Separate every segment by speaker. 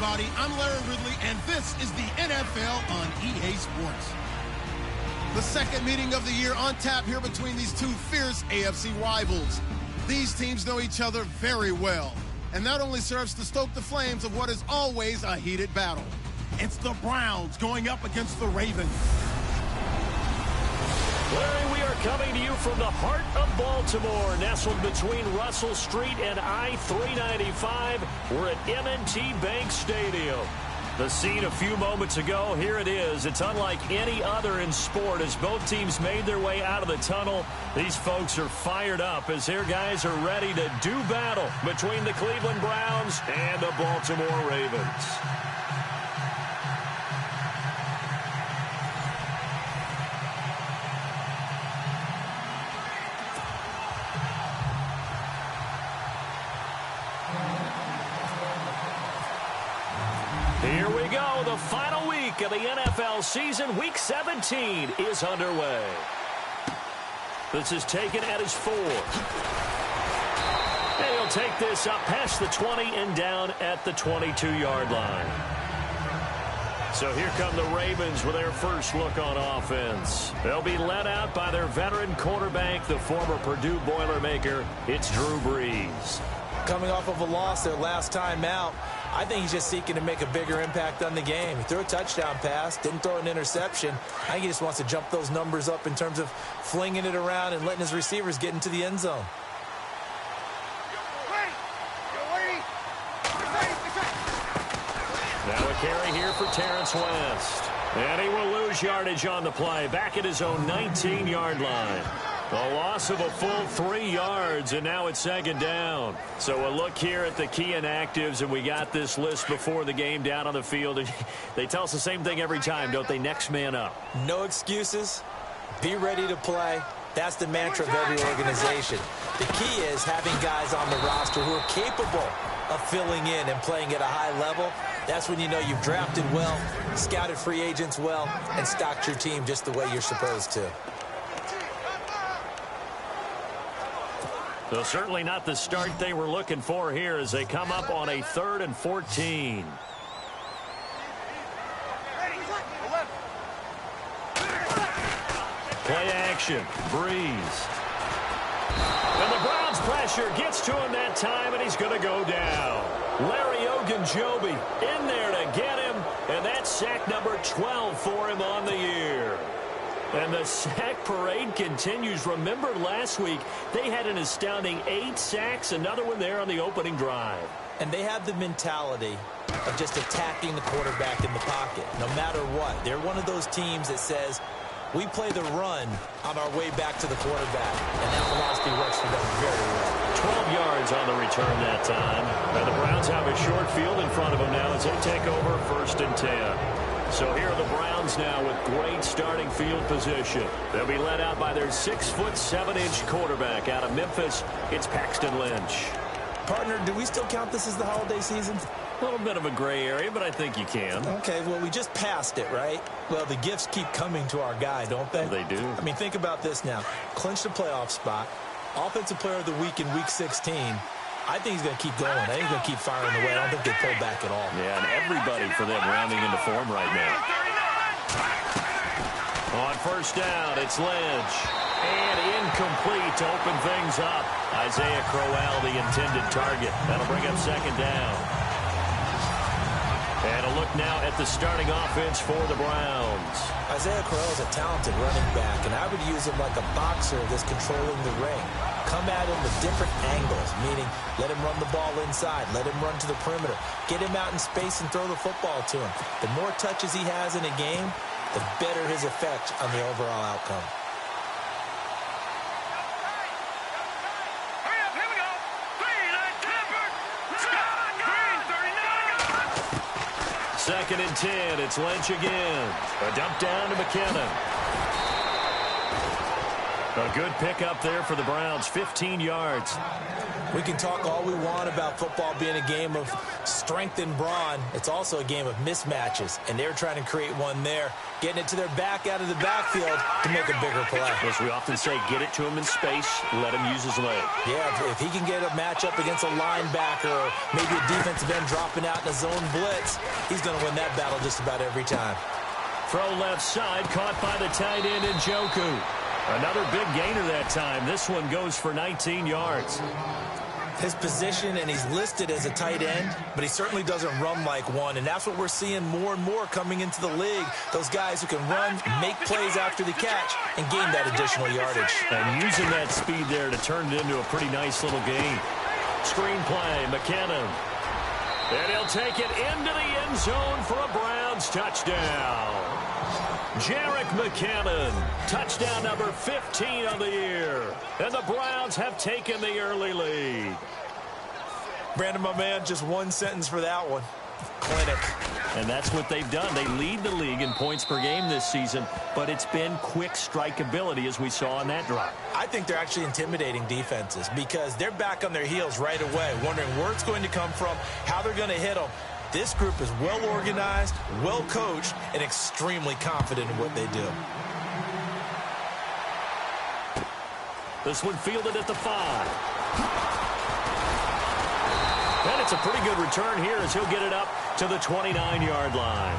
Speaker 1: everybody. I'm Larry Ridley, and this is the NFL on EA Sports. The second meeting of the year on tap here between these two fierce AFC rivals. These teams know each other very well, and that only serves to stoke the flames of what is always a heated battle. It's the Browns going up against the Ravens.
Speaker 2: Larry, we are coming to you from the heart of Baltimore, nestled between Russell Street and I-395. We're at M&T Bank Stadium. The scene a few moments ago, here it is. It's unlike any other in sport as both teams made their way out of the tunnel. These folks are fired up as their guys are ready to do battle between the Cleveland Browns and the Baltimore Ravens. Here we go. The final week of the NFL season. Week 17 is underway. This is taken at his 4. And he'll take this up past the 20 and down at the 22-yard line. So here come the Ravens with their first look on offense. They'll be led out by their veteran quarterback, the former Purdue Boilermaker. It's Drew Brees.
Speaker 3: Coming off of a loss their last time out, I think he's just seeking to make a bigger impact on the game. He threw a touchdown pass, didn't throw an interception. I think he just wants to jump those numbers up in terms of flinging it around and letting his receivers get into the end zone.
Speaker 2: Now a carry here for Terrence West. And he will lose yardage on the play, back at his own 19-yard line. A loss of a full 3 yards, and now it's second down. So a look here at the key inactives, and we got this list before the game down on the field. They tell us the same thing every time, don't they? Next man up.
Speaker 3: No excuses. Be ready to play. That's the mantra of every organization. The key is having guys on the roster who are capable of filling in and playing at a high level. That's when you know you've drafted well, scouted free agents well, and stocked your team just the way you're supposed to.
Speaker 2: So certainly not the start they were looking for here as they come up on a 3rd and 14. Play action. Breeze. And the Browns pressure gets to him that time, and he's going to go down. Larry Ogunjobi in there to get him, and that's sack number 12 for him on the year. And the sack parade continues. Remember last week, they had an astounding 8 sacks, another one there on the opening drive.
Speaker 3: And they have the mentality of just attacking the quarterback in the pocket, no matter what. They're one of those teams that says, we play the run on our way back to the quarterback. And that philosophy works for them very well.
Speaker 2: 12 yards on the return that time. And the Browns have a short field in front of them now as they take over 1st and 10. So here are the Browns now with great starting field position. They'll be led out by their 6'7" quarterback out of Memphis. It's Paxton Lynch.
Speaker 3: Partner, do we still count this as the holiday season?
Speaker 2: A little bit of a gray area, but I think you can.
Speaker 3: Okay, well, we just passed it, right? Well, the gifts keep coming to our guy, don't they?
Speaker 2: They do.
Speaker 3: I mean, think about this now. Clinch the playoff spot. Offensive player of the week in Week 16. I think he's going to keep going. I think he's going to keep firing away. I don't think they pull back at all.
Speaker 2: Yeah, and everybody for them rounding into form right now. On 1st down, it's Lynch. And incomplete to open things up. Isaiah Crowell, the intended target. That'll bring up 2nd down. And a look now at the starting offense for the Browns.
Speaker 3: Isaiah Crowell is a talented running back, and I would use him like a boxer that's controlling the ring. Come at him with different angles, meaning let him run the ball inside, let him run to the perimeter, get him out in space and throw the football to him. The more touches he has in a game, the better his effect on the overall outcome.
Speaker 2: Second and 10. It's Lynch again. A dump down to McKinnon. A good pickup there for the Browns, 15 yards.
Speaker 3: We can talk all we want about football being a game of strength and brawn. It's also a game of mismatches, and they're trying to create one there, getting it to their back out of the backfield to make a bigger play.
Speaker 2: As we often say, get it to him in space, let him use his leg.
Speaker 3: Yeah, if he can get a matchup against a linebacker or maybe a defensive end dropping out in a zone blitz, he's going to win that battle just about every time.
Speaker 2: Throw left side, caught by the tight end Njoku. Another big gainer that time. This one goes for 19 yards.
Speaker 3: His position, and he's listed as a tight end, but he certainly doesn't run like one, and that's what we're seeing more and more coming into the league. Those guys who can run, make plays after the catch, and gain that additional yardage.
Speaker 2: And using that speed there to turn it into a pretty nice little gain. Screen play, McKinnon. And he'll take it into the end zone for a Browns touchdown. Jerick McKinnon, touchdown number 15 of the year. And the Browns have taken the early lead.
Speaker 3: Brandon, my man, just one sentence for that one. Clinic.
Speaker 2: And that's what they've done. They lead the league in points per game this season, but it's been quick strike ability as we saw in that drive.
Speaker 3: I think they're actually intimidating defenses because they're back on their heels right away, wondering where it's going to come from, how they're going to hit them. This group is well organized, well coached, and extremely confident in what they do.
Speaker 2: This one fielded at the 5. And it's a pretty good return here as he'll get it up to the 29-yard line.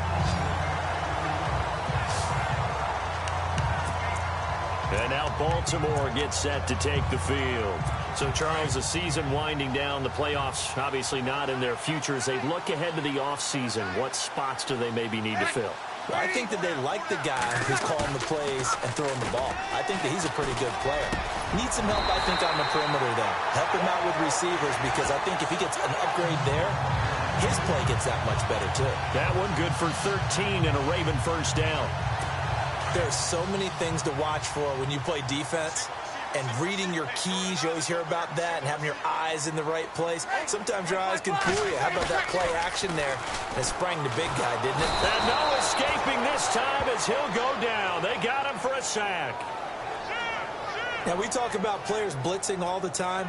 Speaker 2: And now Baltimore gets set to take the field. So, Charles, the season winding down, the playoffs obviously not in their future. As they look ahead to the offseason, what spots do they maybe need to fill?
Speaker 3: Well, I think that they like the guy who's calling the plays and throwing the ball. I think that he's a pretty good player. Needs some help, I think, on the perimeter, though. Help him out with receivers because I think if he gets an upgrade there, his play gets that much better, too.
Speaker 2: That one good for 13 and a Raven first down.
Speaker 3: There's so many things to watch for when you play defense. And reading your keys, you always hear about that, and having your eyes in the right place. Sometimes your eyes can fool you. How about that play action there? It sprang the big guy, didn't it?
Speaker 2: And no escaping this time as he'll go down. They got him for a sack.
Speaker 3: Now, we talk about players blitzing all the time.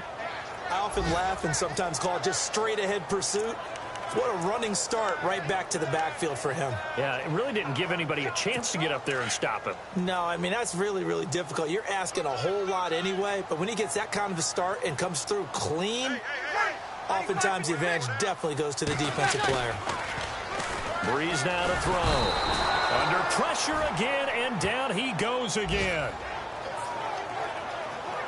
Speaker 3: I often laugh and sometimes call it just straight-ahead pursuit. What a running start right back to the backfield for him.
Speaker 2: Yeah, it really didn't give anybody a chance to get up there and stop him.
Speaker 3: No, I mean, that's really, really difficult. You're asking a whole lot anyway, but when he gets that kind of a start and comes through clean, oftentimes the advantage definitely goes to the defensive player.
Speaker 2: Breeze now to throw. Under pressure again, and down he goes again.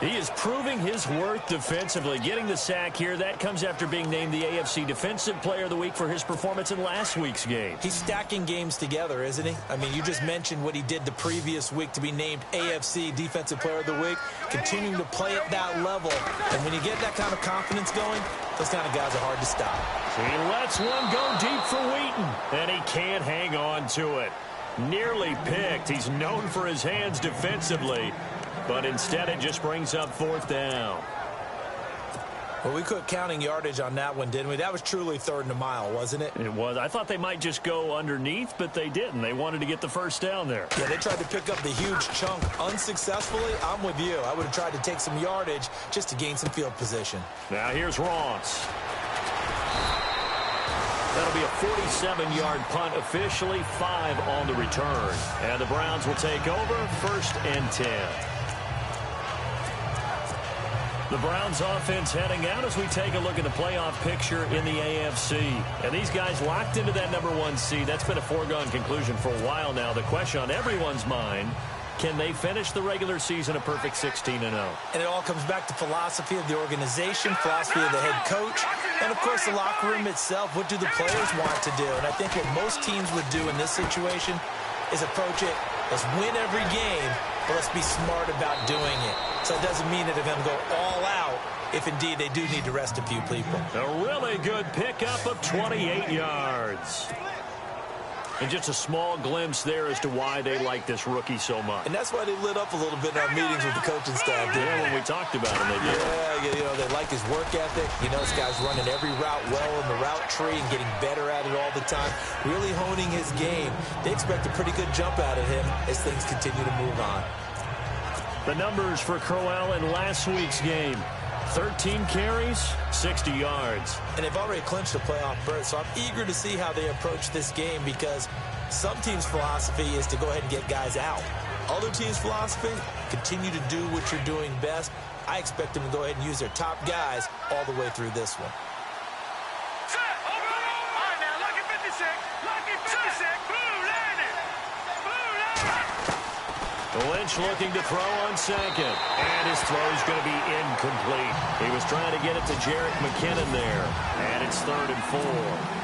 Speaker 2: He is proving his worth defensively, getting the sack here. That comes after being named the AFC Defensive Player of the Week for his performance in last week's game.
Speaker 3: He's stacking games together, isn't he? I mean, you just mentioned what he did the previous week to be named AFC Defensive Player of the Week, continuing to play at that level. And when you get that kind of confidence going, those kind of guys are hard to stop.
Speaker 2: He lets one go deep for Wheaton, and he can't hang on to it. Nearly picked. He's known for his hands defensively. But instead, it just brings up fourth down.
Speaker 3: Well, we quit counting yardage on that one, didn't we? That was truly third and a mile, wasn't it?
Speaker 2: It was. I thought they might just go underneath, but they didn't. They wanted to get the first down there.
Speaker 3: Yeah, they tried to pick up the huge chunk unsuccessfully. I'm with you. I would have tried to take some yardage just to gain some field position.
Speaker 2: Now here's Ross. That'll be a 47-yard punt, officially 5 on the return. And the Browns will take over, 1st and 10. The Browns offense heading out as we take a look at the playoff picture in the AFC. And these guys locked into that #1 seed. That's been a foregone conclusion for a while now. The question on everyone's mind, can they finish the regular season a perfect 16-0?
Speaker 3: And it all comes back to philosophy of the organization, philosophy of the head coach, and, of course, the locker room itself. What do the players want to do? And I think what most teams would do in this situation is approach it, let's win every game, but let's be smart about doing it. So it doesn't mean that they're going to go all out if, indeed, they do need to rest a few people.
Speaker 2: A really good pickup of 28 yards. And just a small glimpse there as to why they like this rookie so much.
Speaker 3: And that's why they lit up a little bit in our meetings with the coaching staff.
Speaker 2: Yeah, when we talked about him, they did.
Speaker 3: Yeah, you know, they like his work ethic. You know, this guy's running every route well in the route tree and getting better at it all the time, really honing his game. They expect a pretty good jump out of him as things continue to move on.
Speaker 2: The numbers for Crowell in last week's game. 13 carries, 60 yards.
Speaker 3: And they've already clinched a playoff berth, so I'm eager to see how they approach this game because some teams' philosophy is to go ahead and get guys out. Other teams' philosophy, continue to do what you're doing best. I expect them to go ahead and use their top guys all the way through this one.
Speaker 2: Lynch looking to throw on second. And his throw is going to be incomplete. He was trying to get it to Jerick McKinnon there. And it's 3rd and 4.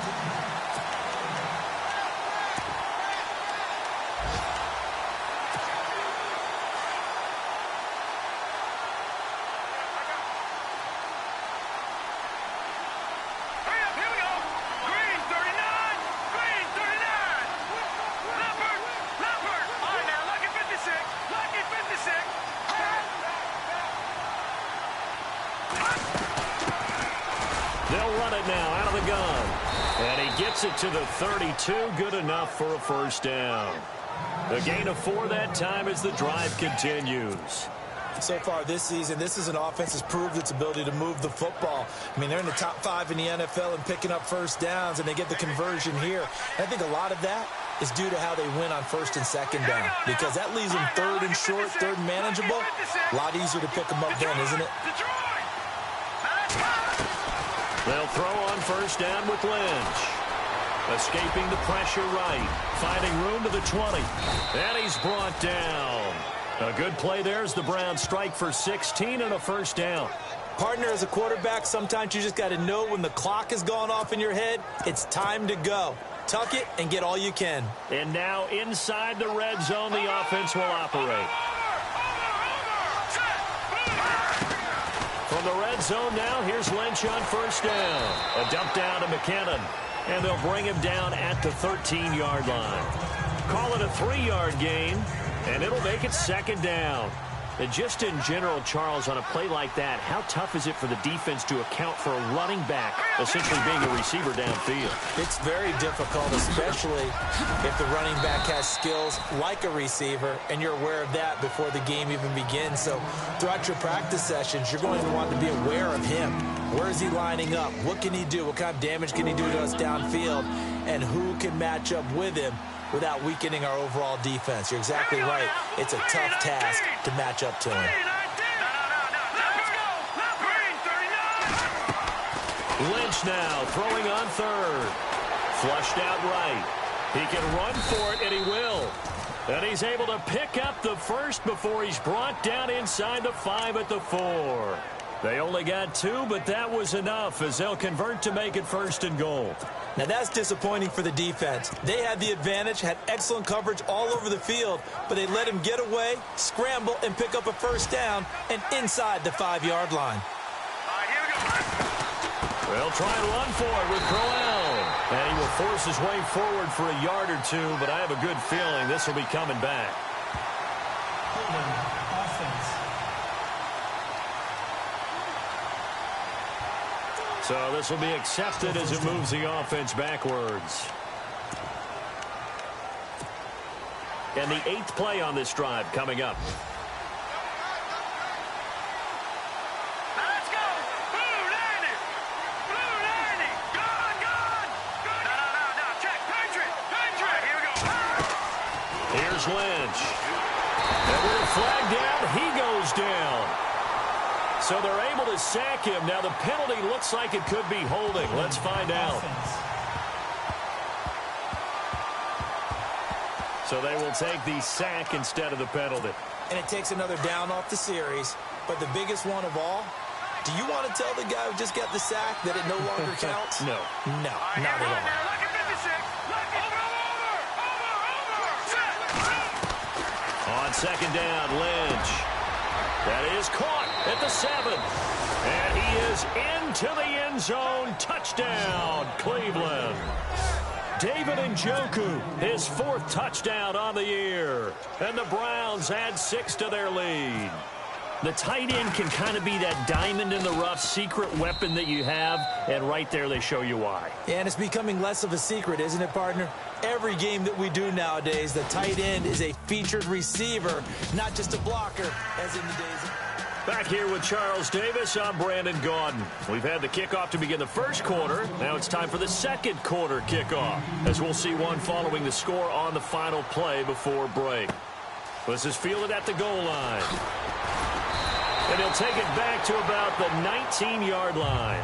Speaker 2: They'll run it now out of the gun. And he gets it to the 32. Good enough for a first down. The gain of 4 that time as the drive continues.
Speaker 3: So far this season, this is an offense that's proved its ability to move the football. I mean, they're in the top 5 in the NFL in picking up first downs, and they get the conversion here. And I think a lot of that is due to how they win on 1st and 2nd down, because that leaves them 3rd and short, 3rd and manageable. A lot easier to pick them up then, isn't it?
Speaker 2: They'll throw on 1st down with Lynch. Escaping the pressure right. Finding room to the 20. And he's brought down. A good play there as the Browns strike for 16 and a first down.
Speaker 3: Partner, as a quarterback, sometimes you just got to know when the clock has gone off in your head, it's time to go. Tuck it and get all you can.
Speaker 2: And now inside the red zone, the offense will operate. From the red zone now, here's Lynch on 1st down. A dump down to McKinnon. And they'll bring him down at the 13-yard line. Call it a 3-yard gain, and it'll make it 2nd down. And just in general, Charles, on a play like that, how tough is it for the defense to account for a running back essentially being a receiver downfield?
Speaker 3: It's very difficult, especially if the running back has skills like a receiver, and you're aware of that before the game even begins. So throughout your practice sessions, you're going to want to be aware of him. Where is he lining up? What can he do? What kind of damage can he do to us downfield? And who can match up with him without weakening our overall defense? You're exactly right. It's a tough task to match up to him.
Speaker 2: Lynch now throwing on 3rd. Flushed out right. He can run for it, and he will. And he's able to pick up the first before he's brought down inside the 5 at the 4. They only got 2, but that was enough as they'll convert to make it 1st and goal.
Speaker 3: Now that's disappointing for the defense. They had the advantage, had excellent coverage all over the field, but they let him get away, scramble, and pick up a first down and inside the 5-yard line.
Speaker 2: They'll try and run for it with Crowell. And he will force his way forward for a yard or 2, but I have a good feeling this will be coming back. So this will be accepted as it moves the offense backwards. And the 8th play on this drive coming up.
Speaker 4: Let's go! Blue landing! Blue landing! Gone! Gone! No, check! Patriot! Here we go!
Speaker 2: Here's Lynch. And with a flag down, he goes down. So they're able to sack him. Now the penalty looks like it could be holding. Let's find out. So they will take the sack instead of the penalty.
Speaker 3: And it takes another down off the series. But the biggest one of all, do you want to tell the guy who just got the sack that it no longer counts?
Speaker 2: No.
Speaker 3: No, not at all.
Speaker 2: On 2nd down, Lynch. That is caught at the 7. And he is into the end zone. Touchdown, Cleveland. David Njoku, his 4th touchdown on the year. And the Browns add 6 to their lead. The tight end can kind of be that diamond in the rough secret weapon that you have, and right there they show you why.
Speaker 3: And it's becoming less of a secret, isn't it, partner? Every game that we do nowadays, the tight end is a featured receiver, not just a blocker, as in the days of...
Speaker 2: Back here with Charles Davis, I'm Brandon Gaudin. We've had the kickoff to begin the first quarter. Now it's time for the second quarter kickoff, as we'll see one following the score on the final play before break. This is fielded at the goal line. And he'll take it back to about the 19-yard line.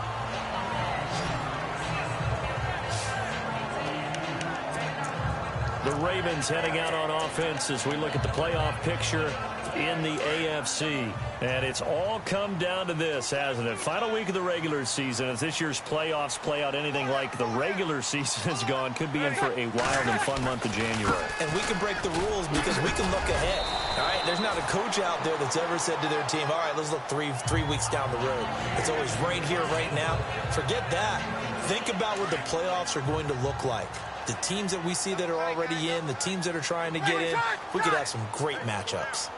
Speaker 2: The Ravens heading out on offense as we look at the playoff picture in the AFC. And it's all come down to this, hasn't it? Final week of the regular season. As this year's playoffs play out anything like the regular season has gone, could be in for a wild and fun month of January.
Speaker 3: And we can break the rules because we can look ahead. All right, there's not a coach out there that's ever said to their team, all right, let's look three weeks down the road. It's always right here, right now. Forget that. Think about what the playoffs are going to look like. The teams that we see that are already in, the teams that are trying to get in, we could have some great matchups.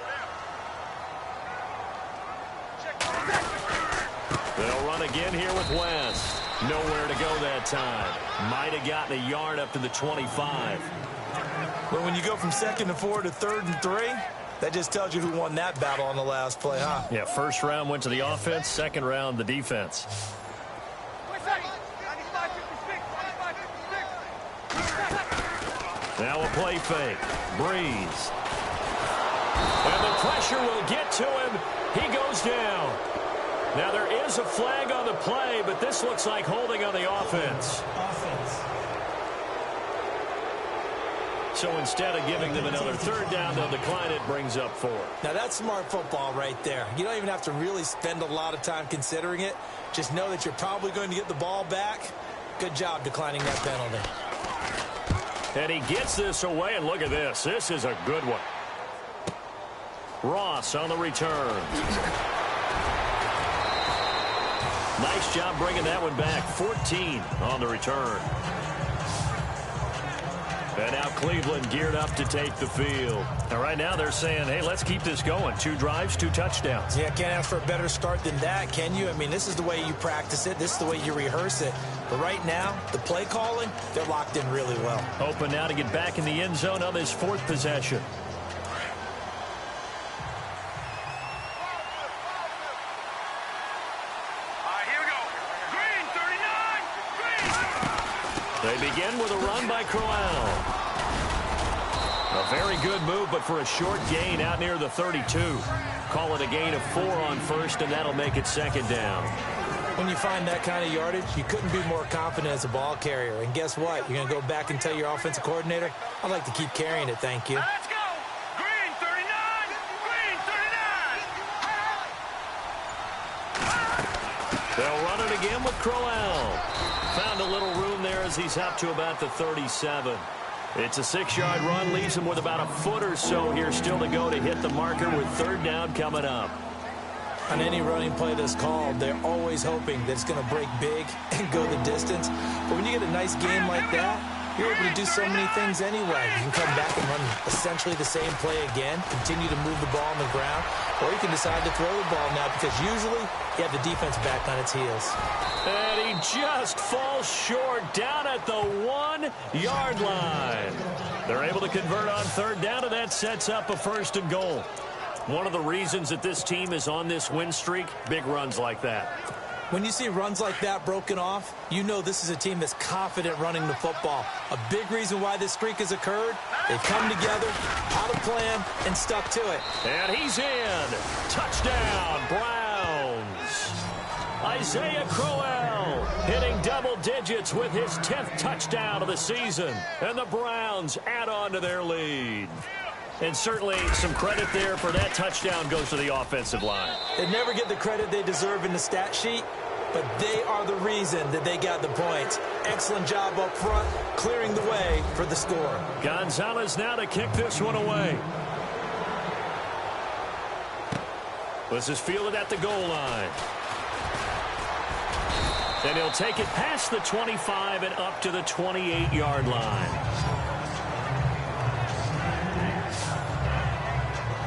Speaker 2: They'll run again here with West. Nowhere to go that time. Might have gotten a yard up to the 25.
Speaker 3: But when you go from 2nd and 4 to 3rd and 3, that just tells you who won that battle on the last play, huh?
Speaker 2: Yeah, first round went to the offense, second round the defense. Now a play fake. Breeze. And the pressure will get to him. He goes down. Now there is a flag on the play, but this looks like holding on the offense. So instead of giving them another third down, they'll decline it, brings up 4.
Speaker 3: Now that's smart football right there. You don't even have to really spend a lot of time considering it. Just know that you're probably going to get the ball back. Good job declining that penalty.
Speaker 2: And he gets this away, and look at this. This is a good one. Ross on the return. Nice job bringing that one back. 14 on the return. And now Cleveland geared up to take the field. And right now they're saying, hey, let's keep this going. 2 drives, 2 touchdowns.
Speaker 3: Yeah, can't ask for a better start than that, can you? I mean, this is the way you practice it. This is the way you rehearse it. But right now, the play calling, they're locked in really well.
Speaker 2: Open now to get back in the end zone on this 4th possession. They begin with a run by Crowell. A very good move, but for a short gain out near the 32. Call it a gain of 4 on first, and that'll make it 2nd down.
Speaker 3: When you find that kind of yardage, you couldn't be more confident as a ball carrier. And guess what? You're going to go back and tell your offensive coordinator, I'd like to keep carrying it, thank you.
Speaker 4: Let's go! Green 39! Green 39!
Speaker 2: They'll run it again with Crowell. Found a little room there as he's up to about the 37. It's a 6-yard run, leaves him with about a foot or so here still to go to hit the marker with 3rd down coming up.
Speaker 3: On any running play that's called, they're always hoping that it's going to break big and go the distance. But when you get a nice game like that, you're able to do so many things anyway. You can come back and run essentially the same play again, continue to move the ball on the ground, or you can decide to throw the ball now because usually you have the defense back on its heels.
Speaker 2: And he just falls short down at the 1-yard line. They're able to convert on 3rd down, and that sets up a 1st and goal. One of the reasons that this team is on this win streak, big runs like that.
Speaker 3: When you see runs like that broken off, you know this is a team that's confident running the football. A big reason why this streak has occurred, they've come together, had a plan, and stuck to it.
Speaker 2: And he's in. Touchdown, Browns. Isaiah Crowell hitting double digits with his 10th touchdown of the season. And the Browns add on to their lead. And certainly some credit there for that touchdown goes to the offensive line.
Speaker 3: They never get the credit they deserve in the stat sheet, but they are the reason that they got the points. Excellent job up front, clearing the way for the score.
Speaker 2: Gonzalez now to kick this one away. This is fielded at the goal line. And he'll take it past the 25 and up to the 28-yard line.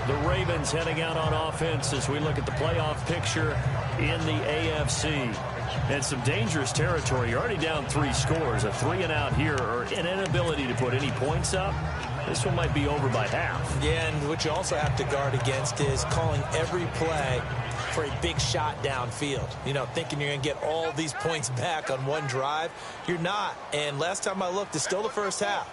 Speaker 2: The Ravens heading out on offense as we look at the playoff picture in the AFC. And some dangerous territory. You're already down 3 scores. A 3-and-out here or an inability to put any points up. This one might be over by half.
Speaker 3: Yeah, and what you also have to guard against is calling every play for a big shot downfield. You know, thinking you're going to get all these points back on one drive. You're not. And last time I looked, it's still the first half.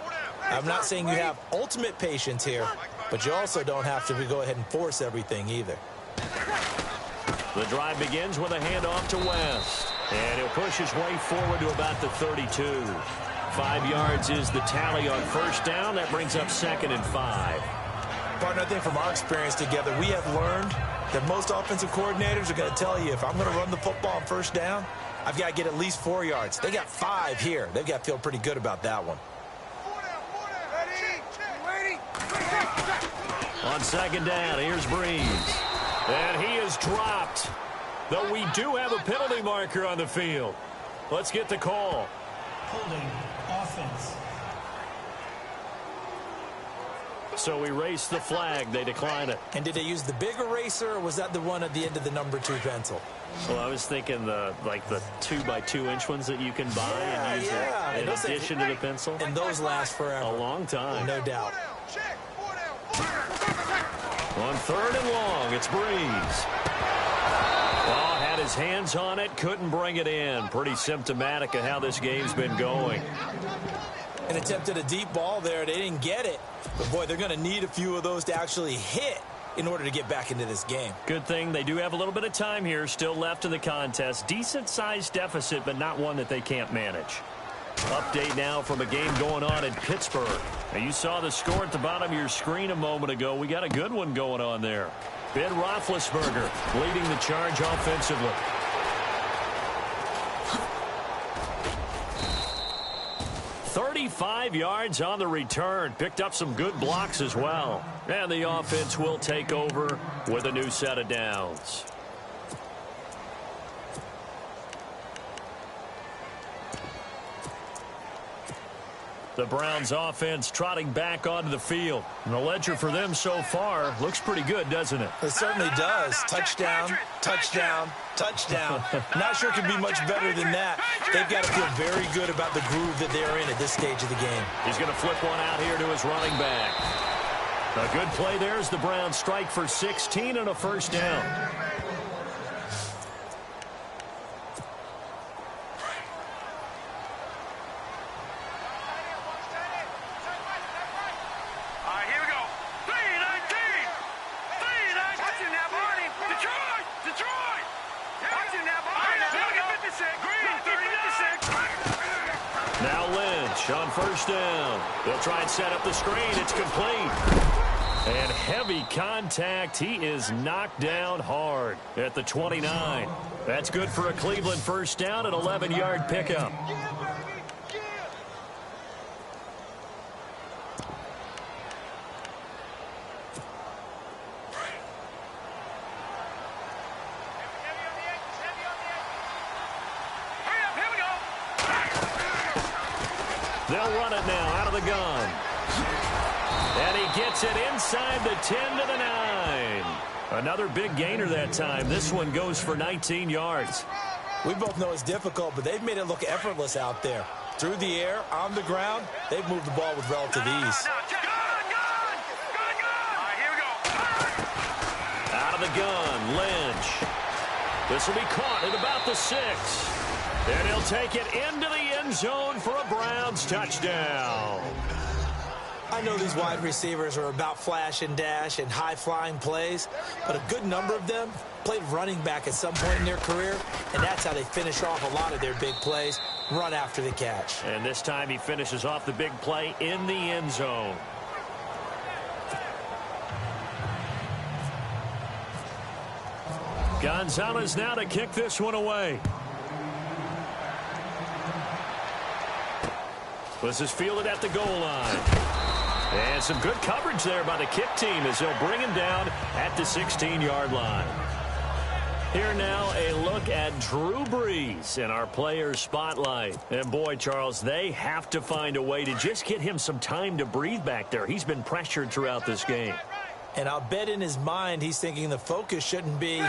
Speaker 3: I'm not saying you have ultimate patience here, but you also don't have to go ahead and force everything either.
Speaker 2: The drive begins with a handoff to West. And he'll push his way forward to about the 32. 5 yards is the tally on first down. That brings up 2nd and 5.
Speaker 3: Partner, I think from our experience together, we have learned that most offensive coordinators are going to tell you, if I'm going to run the football on first down, I've got to get at least 4 yards. They got 5 here. They've got to feel pretty good about that one.
Speaker 2: On 2nd down, here's Breeze. And he is dropped. Though we do have a penalty marker on the field. Let's get the call.
Speaker 5: Holding offense.
Speaker 2: So we race the flag. They decline it.
Speaker 3: And did they use the big eraser, or was that the one at the end of the number 2 pencil?
Speaker 2: Well, I was thinking the 2-by-2-inch ones that you can buy and use in addition to the pencil.
Speaker 3: And those last forever.
Speaker 2: A long time.
Speaker 3: No doubt.
Speaker 2: On 3rd and long, it's Breeze. Oh, had his hands on it, couldn't bring it in. Pretty symptomatic of how this game's been going.
Speaker 3: And attempted a deep ball there. They didn't get it. But, boy, they're going to need a few of those to actually hit in order to get back into this game.
Speaker 2: Good thing they do have a little bit of time here still left in the contest. Decent-sized deficit, but not one that they can't manage. Update now from a game going on in Pittsburgh. Now, you saw the score at the bottom of your screen a moment ago. We got a good one going on there. Ben Roethlisberger leading the charge offensively. "35 yards on the return. Picked up some good blocks as well. And the offense will take over with a new set of downs. The Browns offense trotting back onto the field. And the ledger for them so far looks pretty good, doesn't it?
Speaker 3: It certainly does. Touchdown, touchdown, touchdown. Not sure it can be much better than that. They've got to feel very good about the groove that they're in at this stage of the game.
Speaker 2: He's going to flip one out here to his running back. A good play there as the Browns strike for 16 and a first down. On first down, they'll try and set up the screen. It's complete. And heavy contact. He is knocked down hard at the 29. That's good for a Cleveland first down, an 11-yard pickup. They'll run it now out of the gun. And he gets it inside the 10 to the 9. Another big gainer that time. This one goes for 19 yards.
Speaker 3: We both know it's difficult, but they've made it look effortless out there. Through the air, on the ground, they've moved the ball with relative ease.
Speaker 2: Out of the gun, Lynch. This will be caught at about the 6. And he'll take it into the end zone for a Browns touchdown.
Speaker 3: I know these wide receivers are about flash and dash and high-flying plays, but a good number of them played running back at some point in their career, and that's how they finish off a lot of their big plays, run after the catch.
Speaker 2: And this time he finishes off the big play in the end zone. Gonzalez now to kick this one away. This is fielded at the goal line. And some good coverage there by the kick team as they'll bring him down at the 16-yard line. Here now a look at Drew Brees in our players spotlight. And boy, Charles, they have to find a way to just get him some time to breathe back there. He's been pressured throughout this game.
Speaker 3: And I'll bet in his mind he's thinking the focus shouldn't be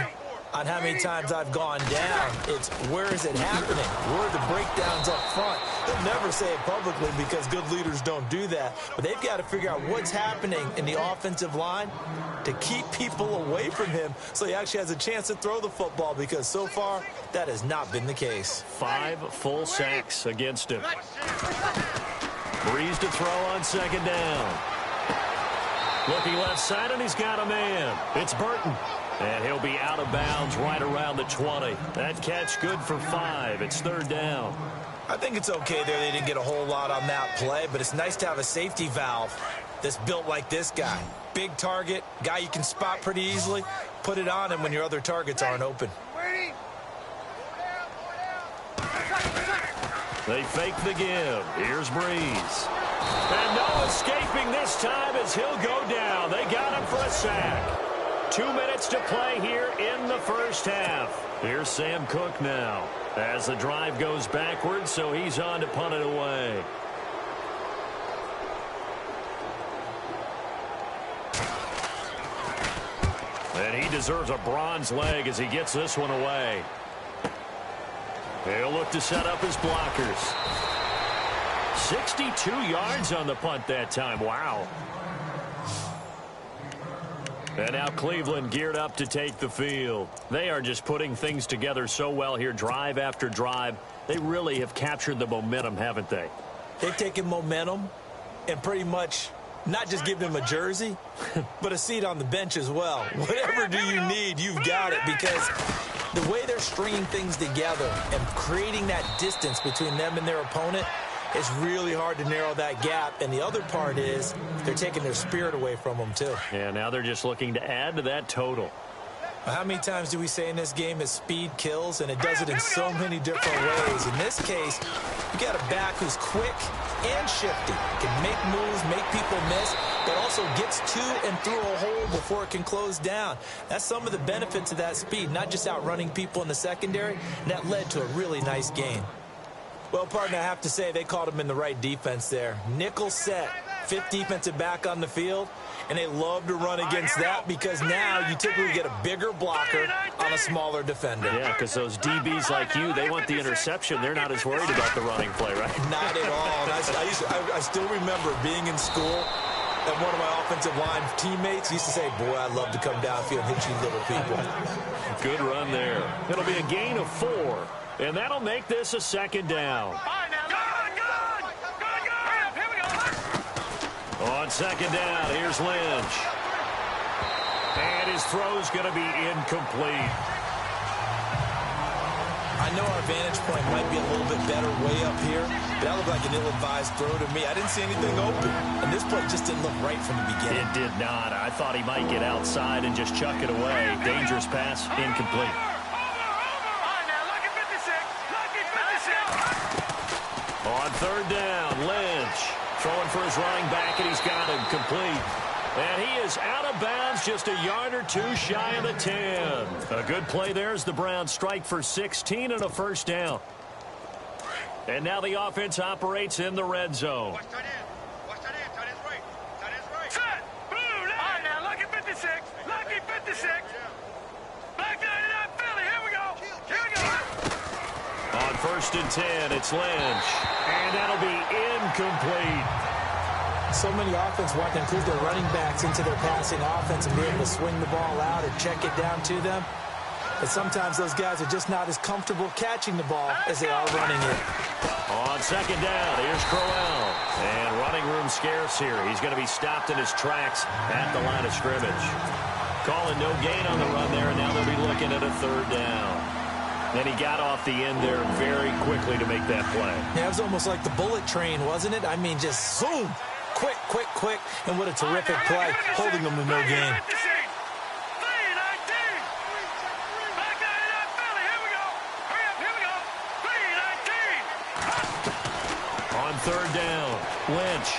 Speaker 3: on how many times I've gone down. It's where is it happening? Where are the breakdowns up front? He'll never say it publicly because good leaders don't do that. But they've got to figure out what's happening in the offensive line to keep people away from him so he actually has a chance to throw the football, because so far that has not been the case.
Speaker 2: 5 full sacks against him. Breeze to throw on second down. Looking left side, and he's got a man. It's Burton. And he'll be out of bounds right around the 20. That catch good for 5. It's third down.
Speaker 3: I think it's okay there. They didn't get a whole lot on that play, but it's nice to have a safety valve that's built like this guy. Big target, guy you can spot pretty easily. Put it on him when your other targets aren't open.
Speaker 2: They fake the give. Here's Breeze. And no escaping this time as he'll go down. They got him for a sack. 2 minutes to play here in the first half. Here's Sam Cook now as the drive goes backwards, so he's on to punt it away. And he deserves a bronze leg as he gets this one away. He'll look to set up his blockers. 62 yards on the punt that time. Wow. And now Cleveland geared up to take the field. They are just putting things together so well here, drive after drive. They really have captured the momentum, haven't they?
Speaker 3: They've taken momentum and pretty much not just given him a jersey, but a seat on the bench as well. Whatever do you need, you've got it, because the way they're stringing things together and creating that distance between them and their opponent, it's really hard to narrow that gap. And the other part is they're taking their spirit away from them, too.
Speaker 2: Yeah, now they're just looking to add to that total.
Speaker 3: How many times do we say in this game is speed kills, and it does it in so many different ways. In this case, you got a back who's quick and shifty, can make moves, make people miss, but also gets to and through a hole before it can close down. That's some of the benefits of that speed, not just outrunning people in the secondary, and that led to a really nice game. Well, partner, I have to say they called him in the right defense there. Nickel set, 5th defensive back on the field, and they love to run against that because now you typically get a bigger blocker on a smaller defender.
Speaker 2: Yeah, because those DBs like you, they want the interception. They're not as worried about the running play, right?
Speaker 3: Not at all. And I still remember being in school, and one of my offensive line teammates used to say, boy, I'd love to come downfield and hit you little people.
Speaker 2: Good run there. It'll be a gain of 4. And that'll make this a second down. On second down, here's Lynch. And his throw's going to be incomplete.
Speaker 3: I know our vantage point might be a little bit better way up here, but that looked like an ill-advised throw to me. I didn't see anything open, and this play just didn't look right from the beginning.
Speaker 2: It did not. I thought he might get outside and just chuck it away. Dangerous pass, incomplete. On third down, Lynch throwing for his running back, and he's got him complete. And he is out of bounds, just a yard or two shy of the 10. A good play there as the Browns strike for 16 and a first down. And now the offense operates in the red zone.
Speaker 4: Set! Blue line! All right, now, lucky 56. Lucky 56. Black 99 Philly. Here we go. Here we go.
Speaker 2: On first and 10, it's Lynch. And that'll be incomplete.
Speaker 3: So many offense want to include their running backs into their passing offense and be able to swing the ball out or check it down to them. But sometimes those guys are just not as comfortable catching the ball as they are running it.
Speaker 2: On second down, here's Crowell. And running room scarce here. He's going to be stopped in his tracks at the line of scrimmage. Calling no gain on the run there, and now they'll be looking at a third down. And he got off the end there very quickly to make that play.
Speaker 3: Yeah, it was almost like the bullet train, wasn't it? I mean, just zoom. Quick, quick, quick. And what a terrific play, holding them to no gain.
Speaker 2: On third down, Lynch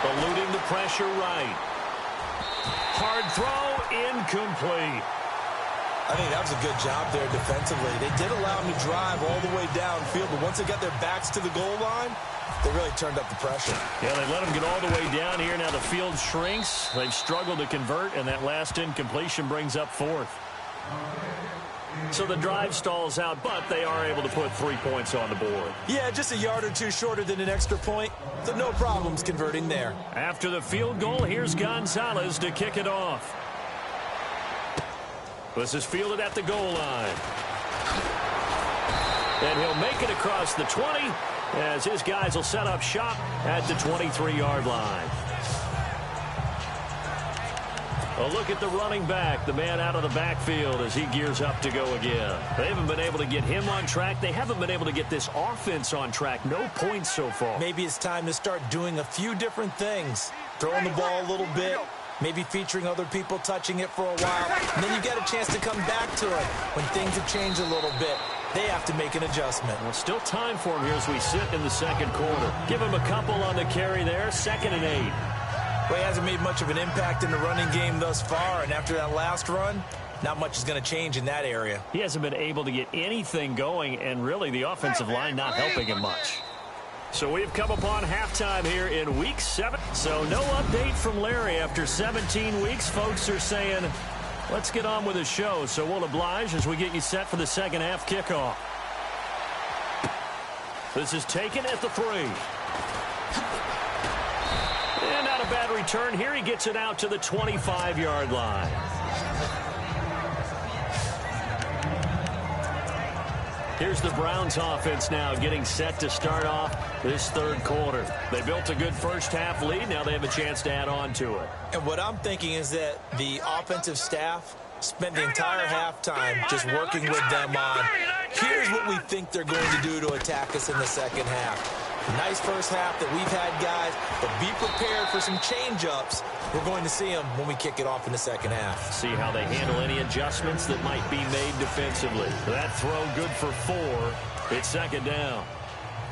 Speaker 2: eluding the pressure right. Hard throw, incomplete.
Speaker 3: I think that was a good job there defensively. They did allow them to drive all the way downfield, but once they got their backs to the goal line, they really turned up the pressure.
Speaker 2: Yeah, they let them get all the way down here. Now the field shrinks. They've struggled to convert, and that last incompletion brings up fourth. So the drive stalls out, but they are able to put 3 points on the board.
Speaker 3: Yeah, just a yard or two shorter than an extra point, so no problems converting there.
Speaker 2: After the field goal, here's Gonzalez to kick it off. This is fielded at the goal line. And he'll make it across the 20 as his guys will set up shop at the 23-yard line. A look at the running back, the man out of the backfield as he gears up to go again. They haven't been able to get him on track. They haven't been able to get this offense on track. No points so far.
Speaker 3: Maybe it's time to start doing a few different things. Throwing the ball a little bit, maybe featuring other people touching it for a while. And then you get a chance to come back to it when things have changed a little bit. They have to make an adjustment.
Speaker 2: Well, still time for him here as we sit in the second quarter. Give him a couple on the carry there, 2nd and 8.
Speaker 3: Well, he hasn't made much of an impact in the running game thus far, and after that last run, not much is going to change in that area.
Speaker 2: He hasn't been able to get anything going, and really the offensive line not helping him much. So we've come upon halftime here in Week 7. So no update from Larry after 17 weeks. Folks are saying, let's get on with the show. So we'll oblige as we get you set for the second half kickoff. This is taken at the 3. And not a bad return here. He gets it out to the 25-yard line. Here's the Browns offense now getting set to start off this third quarter. They built a good first half lead. Now they have a chance to add on to it.
Speaker 3: And what I'm thinking is that the offensive staff spent the entire halftime just working with them on, here's what we think they're going to do to attack us in the second half. Nice first half that we've had, guys, but be prepared for some change-ups. We're going to see them when we kick it off in the second half.
Speaker 2: See how they handle any adjustments that might be made defensively. That throw good for 4. It's 2nd down.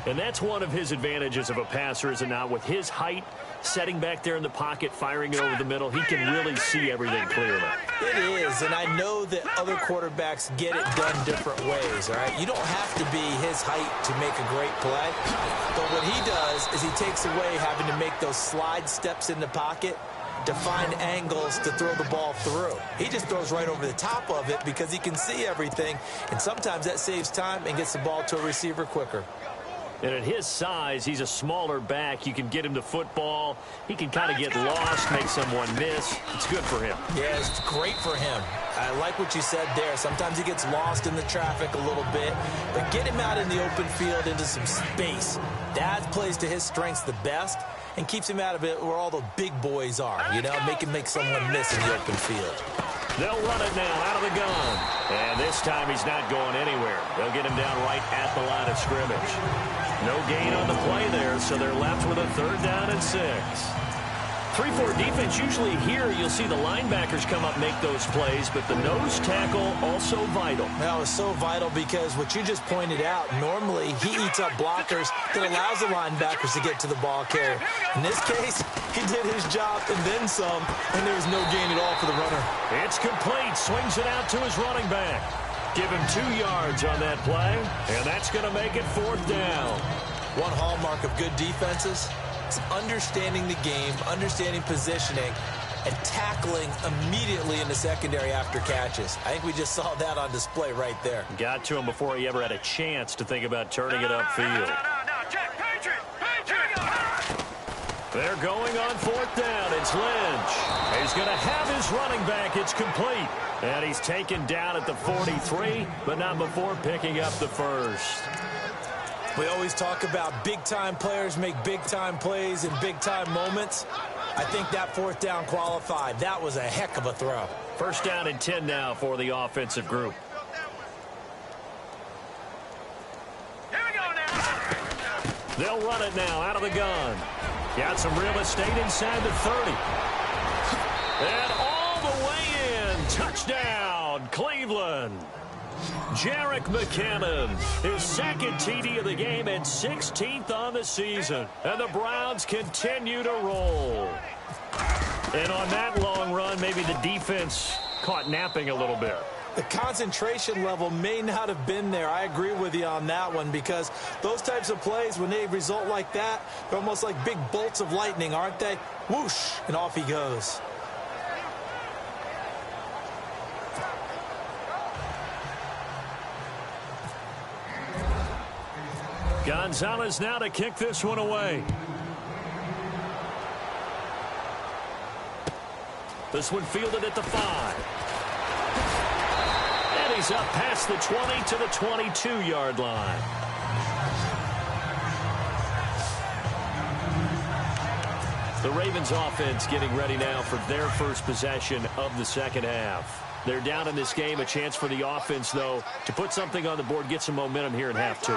Speaker 2: And that's one of his advantages of a passer, is it not? With his height, setting back there in the pocket, firing it over the middle, he can really see everything clearly.
Speaker 3: It is, and I know that other quarterbacks get it done different ways, all right? You don't have to be his height to make a great play, but what he does is he takes away having to make those slide steps in the pocket to find angles to throw the ball through. He just throws right over the top of it because he can see everything, and sometimes that saves time and gets the ball to a receiver quicker.
Speaker 2: And at his size, he's a smaller back. You can get him to football. He can kind of get lost, make someone miss. It's good for him.
Speaker 3: Yeah, it's great for him. I like what you said there. Sometimes he gets lost in the traffic a little bit, but get him out in the open field into some space. That plays to his strengths the best and keeps him out of it where all the big boys are, you know, make someone miss in the open field.
Speaker 2: They'll run it now out of the gun. And this time he's not going anywhere. They'll get him down right at the line of scrimmage. No gain on the play there, so they're left with a 3rd down and 6. 3-4 defense, usually here you'll see the linebackers come up make those plays, but the nose tackle also vital.
Speaker 3: That was so vital because what you just pointed out, normally he eats up blockers that allows the linebackers to get to the ball carrier. In this case, he did his job and then some, and there was no gain at all for the runner.
Speaker 2: It's complete. Swings it out to his running back. Give him 2 yards on that play, and that's going to make it 4th down.
Speaker 3: One hallmark of good defenses is understanding the game, understanding positioning, and tackling immediately in the secondary after catches. I think we just saw that on display right there.
Speaker 2: Got to him before he ever had a chance to think about turning it upfield.
Speaker 4: Check, Patriot! Patriot!
Speaker 2: They're going on 4th down. It's Lynch. He's going to have his running back. It's complete. And he's taken down at the 43, but not before picking up the 1st.
Speaker 3: We always talk about big-time players make big-time plays in big-time moments. I think that 4th down qualified. That was a heck of a throw.
Speaker 2: 1st down and 10 now for the offensive group.
Speaker 4: Here we go now.
Speaker 2: They'll run it now out of the gun. Got some real estate inside the 30. And all the way in. Touchdown, Cleveland. Jerick McKinnon, his 2nd TD of the game and 16th on the season. And the Browns continue to roll. And on that long run, maybe the defense caught napping a little bit.
Speaker 3: The concentration level may not have been there. I agree with you on that one, because those types of plays, when they result like that, they're almost like big bolts of lightning, aren't they? Whoosh, and off he goes.
Speaker 2: Gonzalez now to kick this one away. This one fielded at the 5. And he's up past the 20 to the 22-yard line. The Ravens offense getting ready now for their first possession of the second half. They're down in this game. A chance for the offense, though, to put something on the board, get some momentum here in half 2.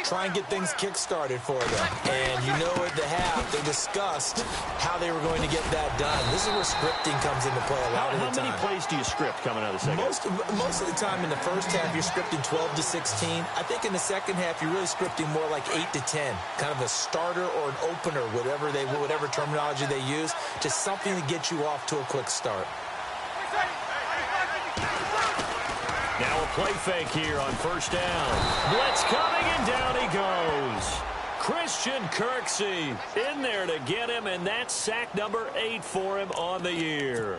Speaker 3: Try and get things kick-started for them. And you know at the half, they discussed how they were going to get that done. This is where scripting comes into play a lot of the time.
Speaker 2: How many plays do you script coming out of the second half?
Speaker 3: Most of the time in the first half, you're scripting 12 to 16. I think in the second half, you're really scripting more like 8 to 10. Kind of a starter or an opener, whatever terminology they use. Just something to get you off to a quick start.
Speaker 2: Now a play fake here on first down. Blitz coming, and down he goes. Christian Kirksey in there to get him, and that's sack number 8 for him on the year.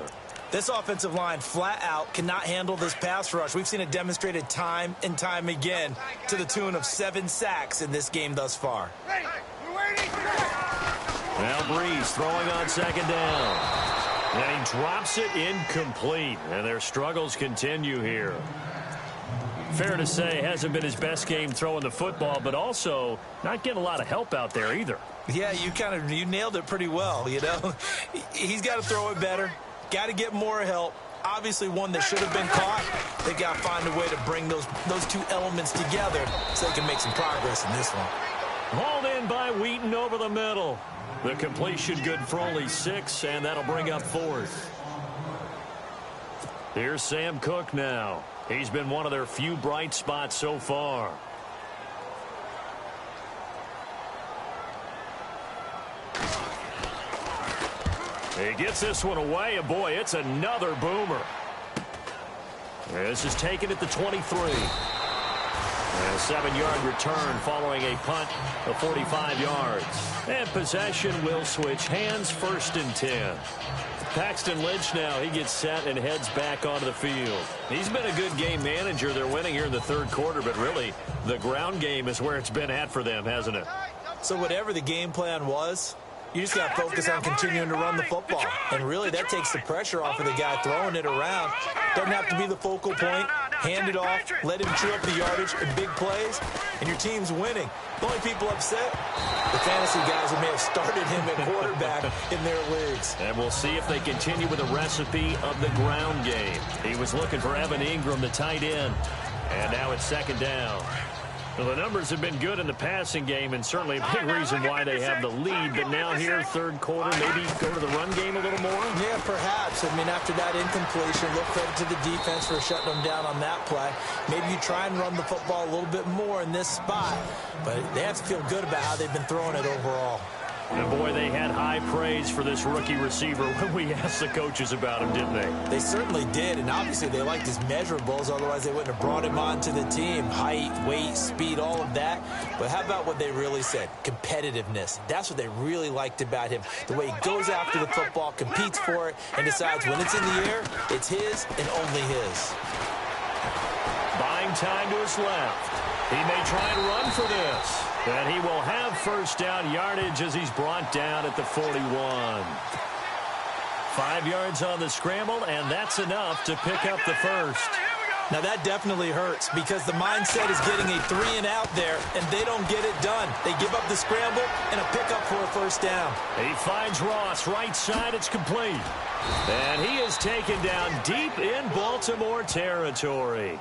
Speaker 3: This offensive line flat out cannot handle this pass rush. We've seen it demonstrated time and time again to the tune of 7 sacks in this game thus far.
Speaker 2: Now Breeze throwing on second down. And he drops it incomplete, and their struggles continue here. Fair to say, hasn't been his best game throwing the football, but also not getting a lot of help out there either.
Speaker 3: Yeah, you nailed it pretty well, you know. He's got to throw it better, got to get more help. Obviously one that should have been caught. They got to find a way to bring those two elements together so they can make some progress in this one.
Speaker 2: Hauled in by Wheaton over the middle. The completion good for only 6, and that'll bring up 4th. Here's Sam Cook now. He's been one of their few bright spots so far. He gets this one away, and boy, it's another boomer. This is taken at the 23. A 7-yard return following a punt of 45 yards. And possession will switch hands, 1st and 10. Paxton Lynch now, he gets set and heads back onto the field. He's been a good game manager. They're winning here in the 3rd quarter, but really the ground game is where it's been at for them, hasn't it?
Speaker 3: So whatever the game plan was, you just got to focus on continuing to run the football. And really that takes the pressure off of the guy throwing it around. Doesn't have to be the focal point. Hand it off, let him chew up the yardage in big plays, and your team's winning. The only people upset, the fantasy guys who may have started him at quarterback in their leagues.
Speaker 2: And we'll see if they continue with the recipe of the ground game. He was looking for Evan Ingram, the tight end, and now it's 2nd down. Well, the numbers have been good in the passing game, and certainly a big reason why they have the lead. But now here, 3rd quarter, maybe go to the run game a little more?
Speaker 3: Yeah, perhaps. I mean, after that incompletion, a little credit to the defense for shutting them down on that play. Maybe you try and run the football a little bit more in this spot. But they have to feel good about how they've been throwing it overall.
Speaker 2: And boy, they had high praise for this rookie receiver when we asked the coaches about him, didn't they?
Speaker 3: They certainly did, and obviously they liked his measurables, otherwise they wouldn't have brought him onto the team. Height, weight, speed, all of that. But how about what they really said? Competitiveness. That's what they really liked about him. The way he goes after the football, competes for it, and decides when it's in the air, it's his and only his.
Speaker 2: Buying time to his left. He may try and run for this. And he will have 1st down yardage as he's brought down at the 41. 5 yards on the scramble, and that's enough to pick up the 1st.
Speaker 3: Now that definitely hurts because the mindset is getting a 3-and-out there, and they don't get it done. They give up the scramble and a pickup for a 1st down.
Speaker 2: He finds Ross, right side, it's complete. And he is taken down deep in Baltimore territory.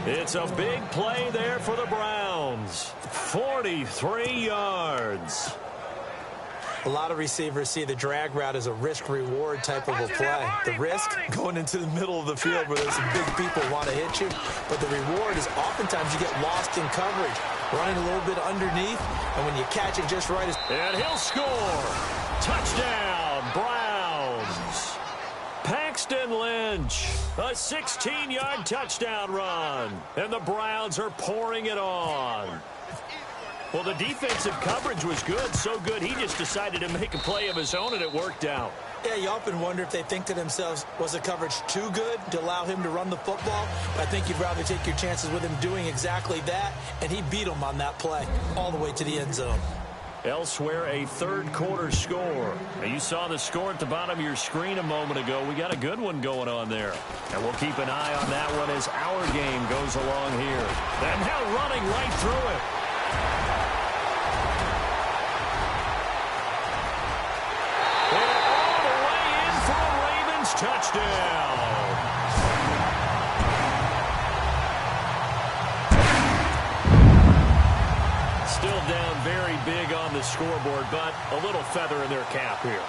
Speaker 2: It's a big play there for the Browns. 43 yards.
Speaker 3: A lot of receivers see the drag route as a risk-reward type of a play. The risk, going into the middle of the field where there's some big people who want to hit you. But the reward is oftentimes you get lost in coverage, running a little bit underneath, and when you catch it just right.
Speaker 2: And he'll score. Touchdown, Browns. Paxton Lynch, a 16-yard touchdown run. And the Browns are pouring it on. Well, the defensive coverage was good, so good he just decided to make a play of his own, and it worked out.
Speaker 3: Yeah, you often wonder if they think to themselves, was the coverage too good to allow him to run the football? I think you'd rather take your chances with him doing exactly that, and he beat him on that play all the way to the end zone.
Speaker 2: Elsewhere, a third-quarter score. Now, you saw the score at the bottom of your screen a moment ago. We got a good one going on there. And we'll keep an eye on that one as our game goes along here. And now running right through it. And all the way in for a Ravens touchdown. Still down very big on the scoreboard, but a little feather in their cap here.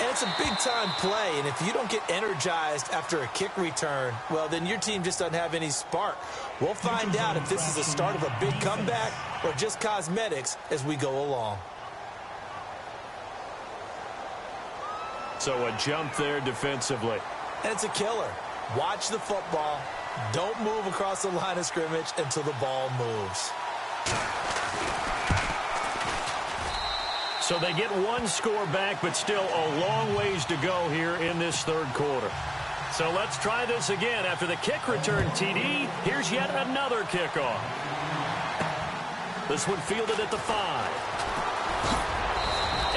Speaker 3: And it's a big-time play, and if you don't get energized after a kick return, well, then your team just doesn't have any spark. We'll find out if this is the start of a big comeback or just cosmetics as we go along.
Speaker 2: So a jump there defensively.
Speaker 3: And it's a killer. Watch the football. Don't move across the line of scrimmage until the ball moves.
Speaker 2: So they get one score back, but still a long ways to go here in this third quarter. So let's try this again. After the kick return TD, here's yet another kickoff. This one fielded at the 5.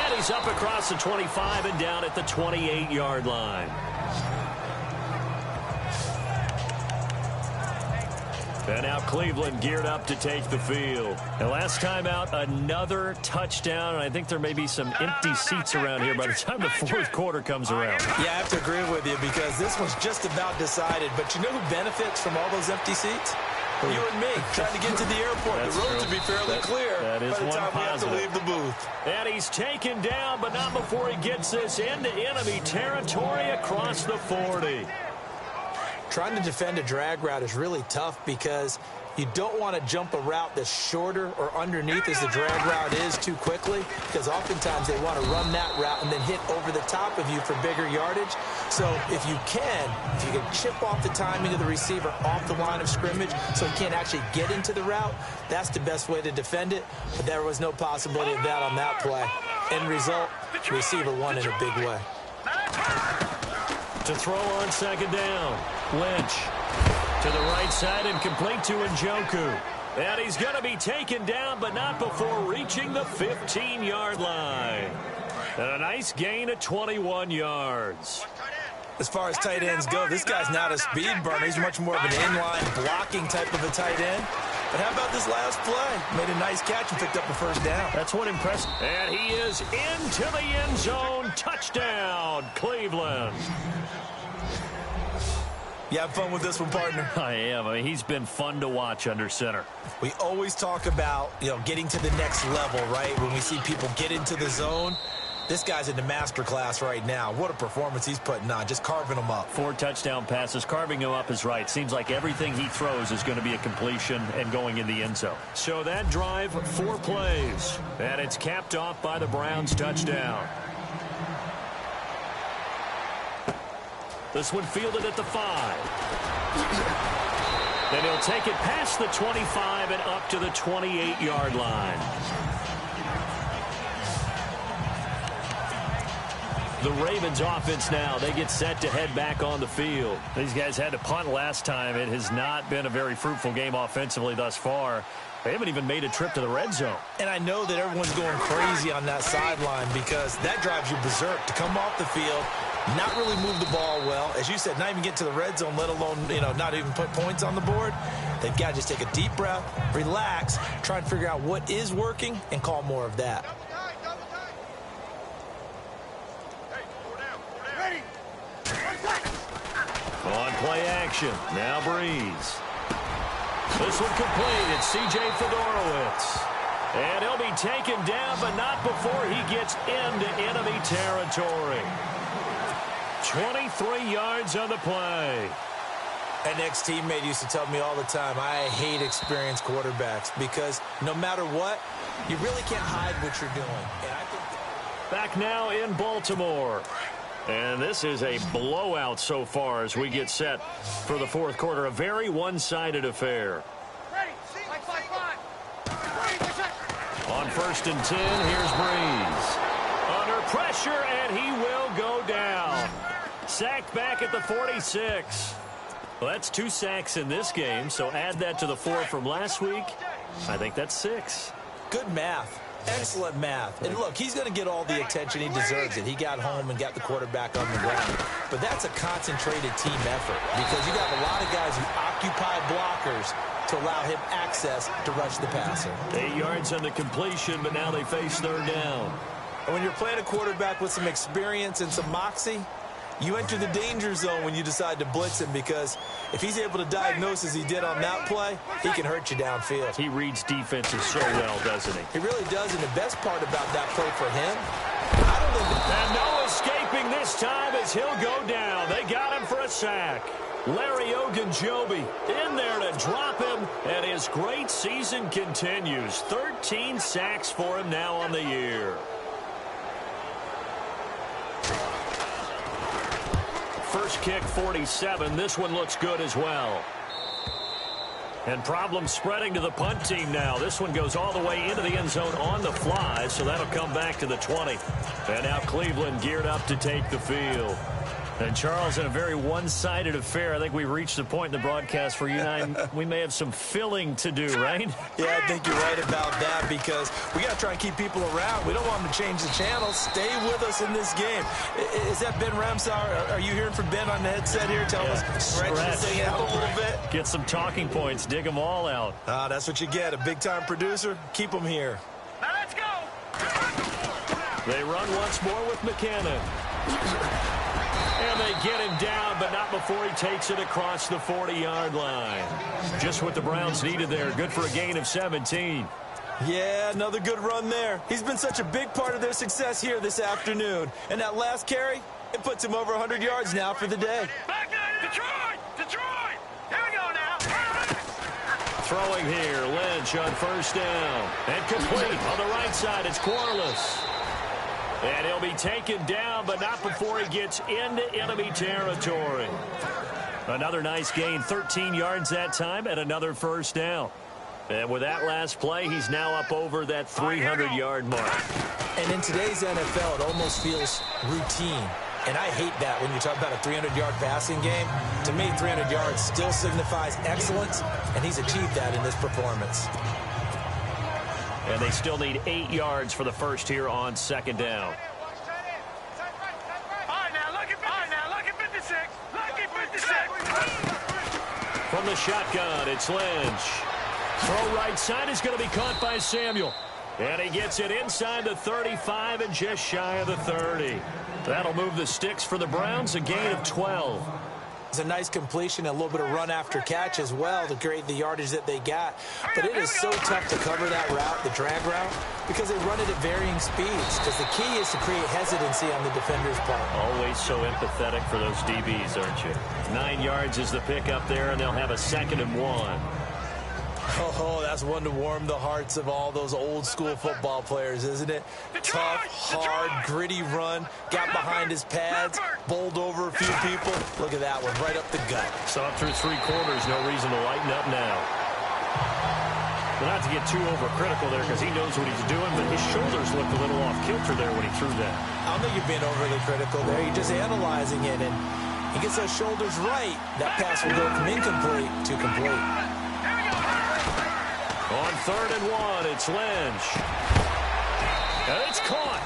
Speaker 2: And he's up across the 25 and down at the 28-yard line. And now Cleveland geared up to take the field. And last time out, another touchdown. And I think there may be some empty seats around here by the time the fourth quarter comes around.
Speaker 3: Yeah, I have to agree with you because this one's just about decided. But you know who benefits from all those empty seats? You and me, trying to get to the airport.
Speaker 2: That's
Speaker 3: the roads
Speaker 2: true.
Speaker 3: will be fairly clear
Speaker 2: that is
Speaker 3: by the
Speaker 2: one
Speaker 3: time we have to
Speaker 2: positive.
Speaker 3: leave the booth.
Speaker 2: And he's taken down, but not before he gets this into enemy territory across the 40.
Speaker 3: Trying to defend a drag route is really tough because you don't want to jump a route that's shorter or underneath as the drag route is too quickly, because oftentimes they want to run that route and then hit over the top of you for bigger yardage. So if you can chip off the timing of the receiver off the line of scrimmage so he can't actually get into the route, that's the best way to defend it. But there was no possibility of that on that play. End result, receiver won in a big way.
Speaker 2: To throw on second down, Lynch to the right side and complete to Njoku. And he's going to be taken down, but not before reaching the 15-yard line. And a nice gain of 21 yards.
Speaker 3: As far as tight ends go, this guy's not a speed burner. He's much more of an inline blocking type of a tight end. But how about this last play? Made a nice catch and picked up a first down.
Speaker 2: That's what impressed. And he is into the end zone. Touchdown, Cleveland.
Speaker 3: You have fun with this one, partner?
Speaker 2: I am. I mean, he's been fun to watch under center.
Speaker 3: We always talk about, getting to the next level, right? When we see people get into the zone. This guy's in the master class right now. What a performance he's putting on, just carving them up. 4
Speaker 2: touchdown passes. Carving him up is right. Seems like everything he throws is going to be a completion and going in the end zone. So that drive, 4 plays. And it's capped off by the Browns' touchdown. This one fielded at the 5. Then he'll take it past the 25 and up to the 28-yard line. The Ravens offense now, they get set to head back on the field. These guys had to punt last time. It has not been a very fruitful game offensively thus far. They haven't even made a trip to the red zone.
Speaker 3: And I know that everyone's going crazy on that sideline because that drives you berserk to come off the field, not really move the ball well. As you said, not even get to the red zone, let alone, not even put points on the board. They've got to just take a deep breath, relax, try and figure out what is working, and call more of that.
Speaker 2: On play action, now Breeze. This one complete. It's C.J. Fedorowicz. And he'll be taken down, but not before he gets into enemy territory. 23 yards on the play.
Speaker 3: An ex-teammate used to tell me all the time, I hate experienced quarterbacks because no matter what, you really can't hide what you're doing. And I think
Speaker 2: back now in Baltimore. And this is a blowout so far as we get set for the fourth quarter. A very one-sided affair. On 1st and 10, here's Breeze. Under pressure, and he will go down. Sacked back at the 46. Well, that's 2 sacks in this game, so add that to the 4 from last week. I think that's 6.
Speaker 3: Good math. Excellent math. And look, he's going to get all the attention he deserves it. He got home and got the quarterback on the ground. But that's a concentrated team effort because you got a lot of guys who occupy blockers to allow him access to rush the passer.
Speaker 2: 8 yards on the completion, but now they face 3rd down.
Speaker 3: And when you're playing a quarterback with some experience and some moxie, you enter the danger zone when you decide to blitz him because if he's able to diagnose as he did on that play, he can hurt you downfield.
Speaker 2: He reads defenses so well, doesn't he?
Speaker 3: He really does, and the best part about that play for him, I don't think...
Speaker 2: And no escaping this time as he'll go down. They got him for a sack. Larry Ogunjobi in there to drop him, and his great season continues. 13 sacks for him now on the year. First kick, 47. This one looks good as well. And problems spreading to the punt team now. This one goes all the way into the end zone on the fly, so that'll come back to the 20. And now Cleveland geared up to take the field. And, Charles, in a very one-sided affair, I think we've reached the point in the broadcast where you and I, we may have some filling to do, right?
Speaker 3: Yeah, I think you're right about that because we got to try and keep people around. We don't want them to change the channel. Stay with us in this game. Is that Ben Ramsauer? Are you hearing from Ben on the headset here? Tell us, stretch this thing out a little bit.
Speaker 2: Get some talking points. Dig them all out.
Speaker 3: That's what you get. A big-time producer. Keep them here.
Speaker 4: Now let's go.
Speaker 2: They run once more with McKinnon. And they get him down, but not before he takes it across the 40-yard line. Just what the Browns needed there. Good for a gain of 17.
Speaker 3: Yeah, another good run there. He's been such a big part of their success here this afternoon. And that last carry, it puts him over 100 yards now for the day.
Speaker 4: Back there, Detroit! Detroit! Here we go now.
Speaker 2: Throwing here, Lynch on 1st down. And complete on the right side, it's Corliss. And he'll be taken down, but not before he gets into enemy territory. Another nice gain, 13 yards that time, and another 1st down. And with that last play, he's now up over that 300-yard mark.
Speaker 3: And in today's NFL, it almost feels routine. And I hate that when you talk about a 300-yard passing game. To me, 300 yards still signifies excellence, and he's achieved that in this performance.
Speaker 2: And they still need 8 yards for the first here on 2nd down.
Speaker 4: All right, now look at 56. Look at 56.
Speaker 2: From the shotgun, it's Lynch. Throw right side is going to be caught by Samuel. And he gets it inside the 35 and just shy of the 30. That'll move the sticks for the Browns, a gain of 12.
Speaker 3: It's a nice completion, a little bit of run after catch as well to create the yardage that they got. But it is so tough to cover that route, the drag route, because they run it at varying speeds. Because the key is to create hesitancy on the defender's part.
Speaker 2: Always so empathetic for those DBs, aren't you? 9 yards is the pickup there, and they'll have a 2nd and 1.
Speaker 3: Oh, that's one to warm the hearts of all those old-school football players, isn't it? Tough, hard, gritty run. Got behind his pads, bowled over a few people. Look at that one, right up the gut.
Speaker 2: So up through 3 quarters, no reason to lighten up now. But not to get too overcritical there because he knows what he's doing, but his shoulders looked a little off-kilter there when he threw that.
Speaker 3: I don't think you're being overly critical there. You're just analyzing it, and he gets those shoulders right. That pass will go from incomplete to complete.
Speaker 2: On 3rd and 1, it's Lynch. And it's caught.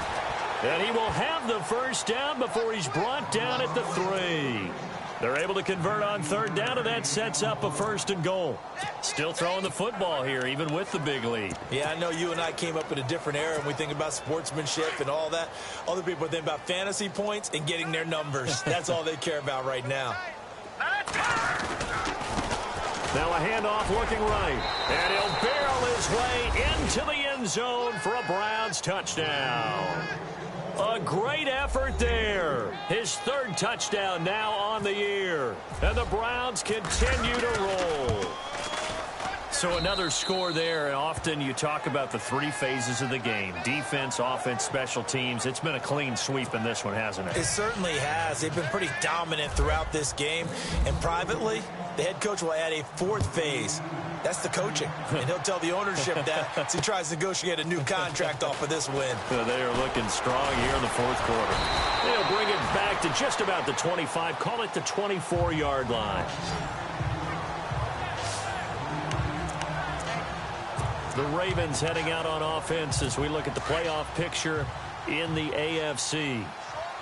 Speaker 2: And he will have the 1st down before he's brought down at the 3. They're able to convert on 3rd down, and that sets up a 1st and goal. Still throwing the football here, even with the big lead.
Speaker 3: Yeah, I know you and I came up in a different era, and we think about sportsmanship and all that. Other people think about fantasy points and getting their numbers. That's all they care about right now.
Speaker 2: Now a handoff looking right. And he'll barrel his way into the end zone for a Browns touchdown. A great effort there. His 3rd touchdown now on the year. And the Browns continue to roll. So another score there, and often you talk about the three phases of the game: defense, offense, special teams. It's been a clean sweep in this one, hasn't it?
Speaker 3: It certainly has. They've been pretty dominant throughout this game. And privately, the head coach will add a fourth phase. That's the coaching. And he'll tell the ownership that as he tries to negotiate a new contract off of this win.
Speaker 2: They are looking strong here in the fourth quarter. They'll bring it back to just about the 25. Call it the 24-yard line. The Ravens heading out on offense as we look at the playoff picture in the AFC.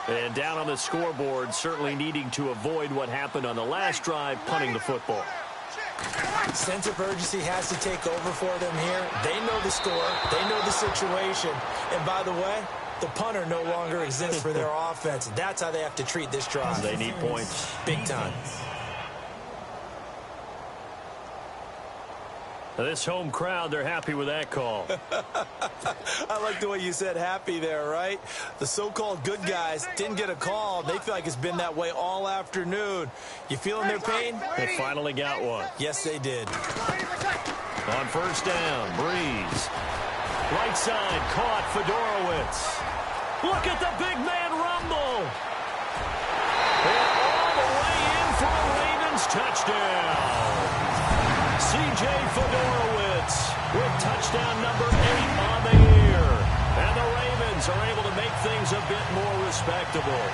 Speaker 2: And down on the scoreboard, certainly needing to avoid what happened on the last drive, punting the football.
Speaker 3: Sense of urgency has to take over for them here. They know the score. They know the situation. And by the way, the punter no longer exists for their offense. That's how they have to treat this drive.
Speaker 2: They need points.
Speaker 3: Big time.
Speaker 2: This home crowd, they're happy with that call.
Speaker 3: I like the way you said happy there, right? The so-called good guys didn't get a call. They feel like it's been that way all afternoon. You feeling their pain?
Speaker 2: They finally got one.
Speaker 3: Yes, they did.
Speaker 2: On first down, Breeze. Right side, caught Fedorowicz. Look at the big man rumble. And all the way in for a Ravens touchdown. C.J. Fedorowicz with touchdown number 8 on the year. And the Ravens are able to make things a bit more respectable.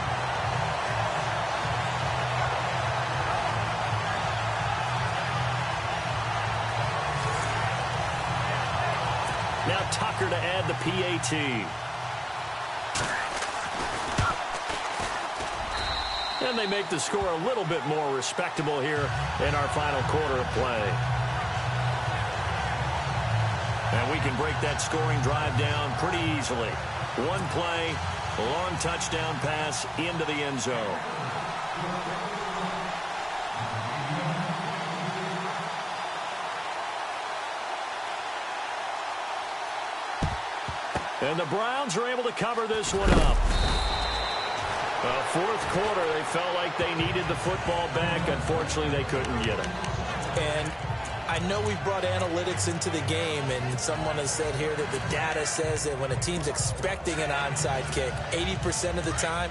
Speaker 2: Now Tucker to add the PAT. And they make the score a little bit more respectable here in our final quarter of play. And we can break that scoring drive down pretty easily. One play, long touchdown pass into the end zone. And the Browns are able to cover this one up. Fourth quarter, they felt like they needed the football back. Unfortunately, they couldn't get it.
Speaker 3: And I know we've brought analytics into the game, and someone has said here that the data says that when a team's expecting an onside kick, 80% of the time,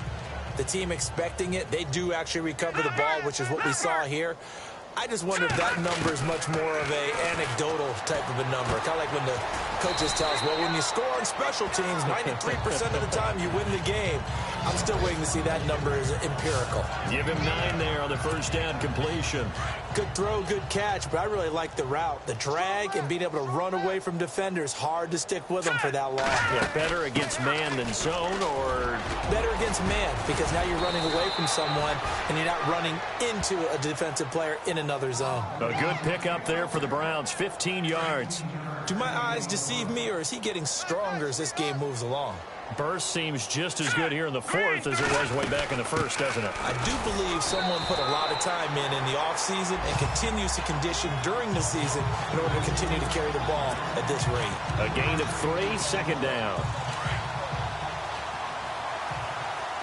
Speaker 3: the team expecting it, they do actually recover the ball, which is what we saw here. I just wonder if that number is much more of a anecdotal type of a number. Kind of like when the coaches tell us, well, when you score on special teams, 93% of the time you win the game. I'm still waiting to see that number is empirical.
Speaker 2: Give him 9 there on the first down completion.
Speaker 3: Good throw, good catch, but I really like the route. The drag and being able to run away from defenders, hard to stick with them for that long.
Speaker 2: Yeah, better against man than zone, or?
Speaker 3: Better against man, because now you're running away from someone and you're not running into a defensive player in another zone.
Speaker 2: A good pickup there for the Browns, 15 yards.
Speaker 3: Do my eyes deceive me, or is he getting stronger as this game moves along?
Speaker 2: Burst seems just as good here in the fourth as it was way back in the first, doesn't it?
Speaker 3: I do believe someone put a lot of time in the offseason and continues to condition during the season in order to continue to carry the ball at this rate.
Speaker 2: A gain of 3, second down.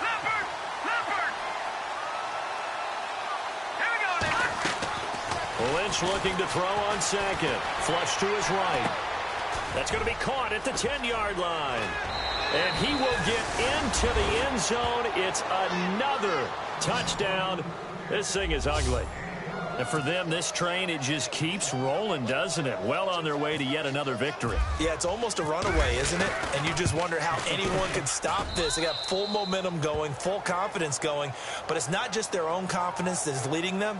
Speaker 4: Leopard! Leopard! Here we go, Nick.
Speaker 2: Lynch looking to throw on second. Flush to his right. That's going to be caught at the 10-yard line. And he will get into the end zone. It's another touchdown. This thing is ugly. And for them, this train, it just keeps rolling, doesn't it? Well on their way to yet another victory.
Speaker 3: Yeah, it's almost a runaway, isn't it? And you just wonder how anyone can stop this. They got full momentum going, full confidence going. But it's not just their own confidence that is leading them.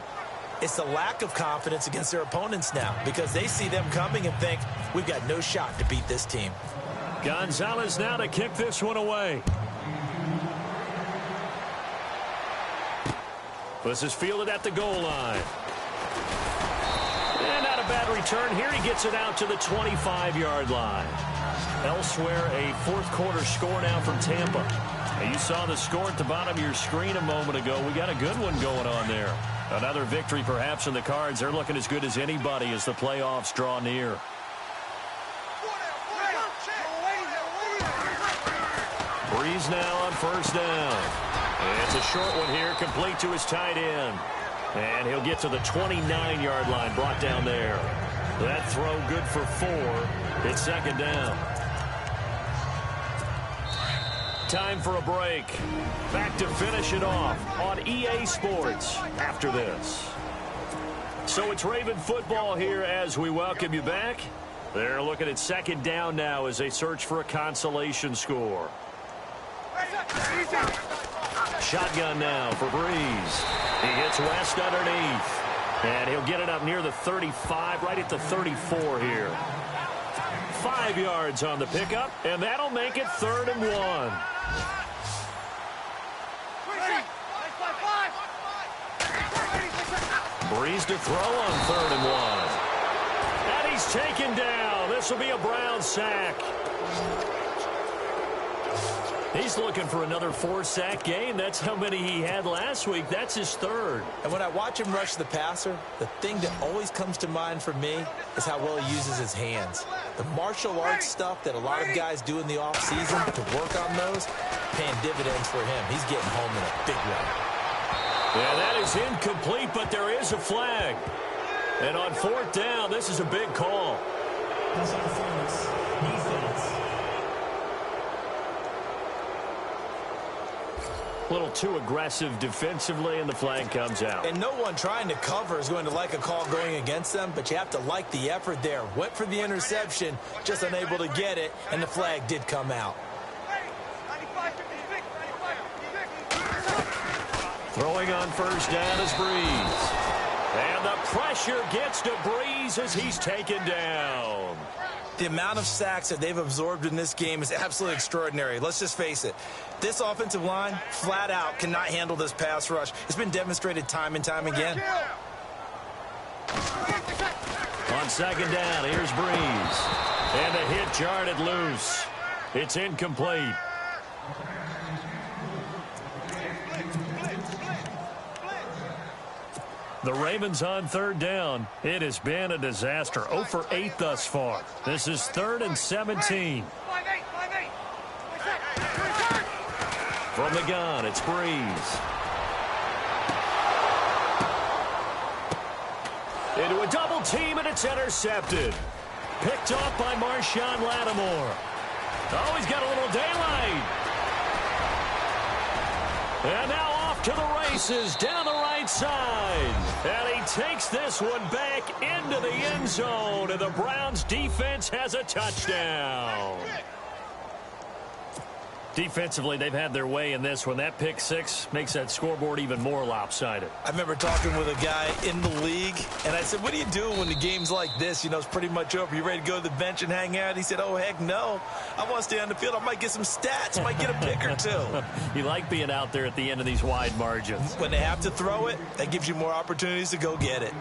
Speaker 3: It's the lack of confidence against their opponents now, because they see them coming and think, we've got no shot to beat this team.
Speaker 2: Gonzalez now to kick this one away. This is fielded at the goal line. And not a bad return here. He gets it out to the 25-yard line. Elsewhere, a fourth quarter score now from Tampa. Now, you saw the score at the bottom of your screen a moment ago. We got a good one going on there. Another victory perhaps in the cards. They're looking as good as anybody as the playoffs draw near. Breeze now on first down. It's a short one here, complete to his tight end. And he'll get to the 29-yard line, brought down there. That throw good for 4. It's second down. Time for a break. Back to finish it off on EA Sports after this. So it's Raven football here as we welcome you back. They're looking at second down now as they search for a consolation score. Shotgun now for Breeze. He hits West underneath. And he'll get it up near the 35, right at the 34 here. 5 yards on the pickup, and that'll make it 3rd and 1. Breeze to throw on 3rd and 1. And he's taken down. This will be a Brown sack. He's looking for another 4-sack game. That's how many he had last week. That's his 3rd.
Speaker 3: And when I watch him rush the passer, the thing that always comes to mind for me is how well he uses his hands. The martial arts stuff that a lot of guys do in the offseason to work on those, paying dividends for him. He's getting home in a big way.
Speaker 2: Yeah, that is incomplete, but there is a flag. And on 4th down, this is a big call.
Speaker 5: Pass interference. Defense.
Speaker 2: A little too aggressive defensively, and the flag comes out.
Speaker 3: And no one trying to cover is going to like a call going against them, but you have to like the effort there. Went for the interception, just unable to get it, and the flag did come out.
Speaker 2: Throwing on 1st down is Breeze. And the pressure gets to Breeze as he's taken down.
Speaker 3: The amount of sacks that they've absorbed in this game is absolutely extraordinary. Let's just face it. This offensive line, flat out, cannot handle this pass rush. It's been demonstrated time and time again.
Speaker 2: On 2nd down, here's Breeze. And a hit jarred loose. It's incomplete. The Ravens on 3rd down. It has been a disaster. 0 for 8 thus far. This is 3rd and 17. From the gun, it's Breeze. Into a double team, and it's intercepted. Picked off by Marshawn Lattimore. Oh, he's got a little daylight. And now off to the races down the right side. And he takes this one back into the end zone. And the Browns defense has a touchdown. Defensively, they've had their way in this one. That pick 6 makes that scoreboard even more lopsided.
Speaker 3: I remember talking with a guy in the league, and I said, what do you do when the game's like this? You know, it's pretty much over. You ready to go to the bench and hang out? He said, oh, heck no. I want to stay on the field. I might get some stats. Might get a pick or 2.
Speaker 2: You like being out there at the end of these wide margins.
Speaker 3: When they have to throw it, that gives you more opportunities to go get it.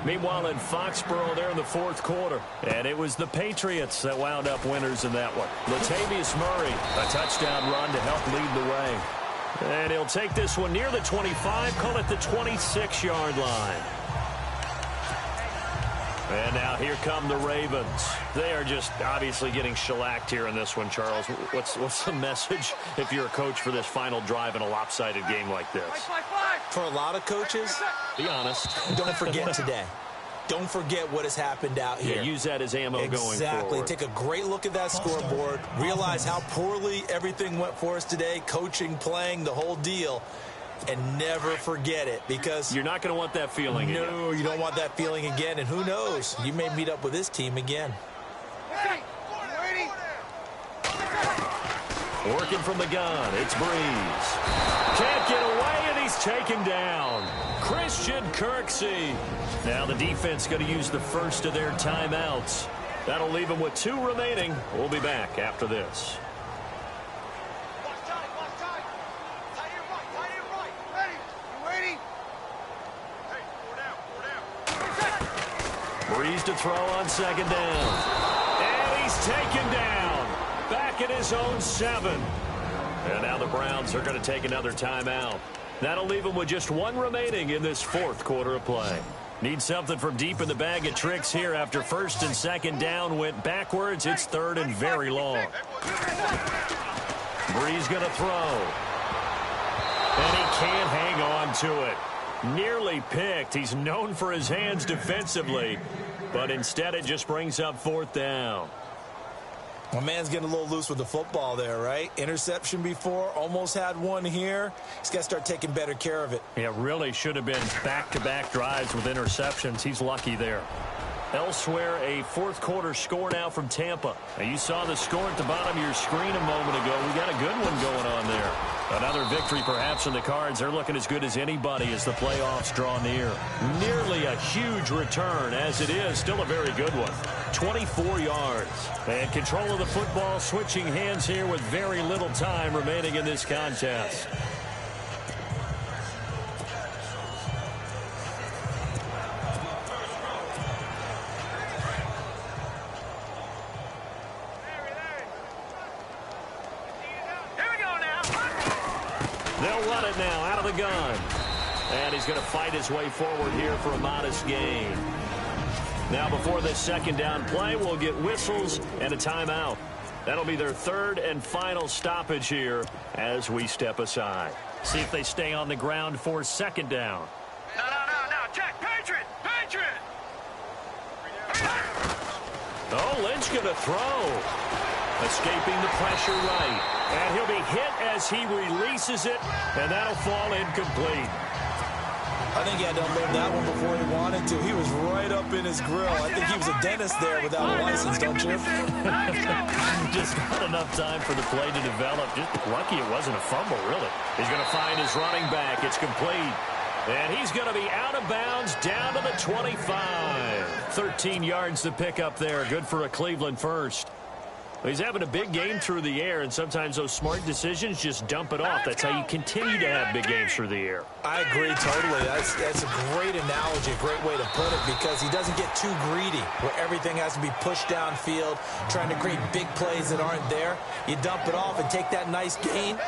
Speaker 2: Meanwhile, in Foxborough, there in the 4th quarter, and it was the Patriots that wound up winners in that one. Latavius Murray, a touchdown run to help lead the way. And he'll take this one near the 25, call it the 26-yard line. And now here come the Ravens. They are just obviously getting shellacked here in this one, Charles. What's the message if you're a coach for this final drive in a lopsided game like this?
Speaker 3: For a lot of coaches,
Speaker 2: be honest.
Speaker 3: Don't forget today. Don't forget what has happened out here.
Speaker 2: Yeah, use that as ammo going forward.
Speaker 3: Exactly. Take a great look at that scoreboard. Realize how poorly everything went for us today. Coaching, playing, the whole deal. And never forget it, because
Speaker 2: you're not going to want that feeling again.
Speaker 3: No, you don't want that feeling again. And who knows? You may meet up with this team again.
Speaker 2: Working from the gun, it's Breeze. Can't get away, and he's taken down. Christian Kirksey. Now the defense going to use the first of their timeouts. That'll leave them with 2 remaining. We'll be back after this. Breeze to throw on 2nd down. And he's taken down. Back at his own 7. And now the Browns are going to take another timeout. That'll leave them with just 1 remaining in this 4th quarter of play. Need something from deep in the bag of tricks here after 1st and 2nd down went backwards. It's 3rd and very long. Breeze going to throw. And he can't hang on to it. Nearly picked. He's known for his hands defensively. but instead it just brings up 4th down.
Speaker 3: My man's getting a little loose with the football there, right? Interception before, almost had one here. He's got to start taking better care of it.
Speaker 2: Yeah, really should have been back-to-back drives with interceptions. He's lucky there. Elsewhere, a 4th quarter score now from Tampa. Now, you saw the score at the bottom of your screen a moment ago. We got a good one going on there. Another victory perhaps in the cards. They're looking as good as anybody as the playoffs draw near. Nearly a huge return as it is. Still a very good one. 24 yards. And control of the football switching hands here with very little time remaining in this contest. They'll run it now out of the gun. And he's going to fight his way forward here for a modest gain. Now before this 2nd down play, we'll get whistles and a timeout. That'll be their 3rd and final stoppage here as we step aside. See if they stay on the ground for 2nd down.
Speaker 4: No. Check. Patriot.
Speaker 2: Oh, Lynch going to throw. Escaping the pressure right. And he'll be hit as he releases it, and that'll fall incomplete.
Speaker 3: I think he had to unload that one before he wanted to. He was right up in his grill. I think he was a dentist there without a license, don't you?
Speaker 2: Just not enough time for the play to develop. Just lucky it wasn't a fumble, really. He's going to find his running back. It's complete. And he's going to be out of bounds down to the 25. 13 yards to pick up there. Good for a Cleveland first. He's having a big game through the air, and sometimes those smart decisions just dump it off. That's how you continue to have big games through the air.
Speaker 3: I agree totally. That's a great analogy, a great way to put it, because he doesn't get too greedy where everything has to be pushed downfield, trying to create big plays that aren't there. You dump it off and take that nice gain,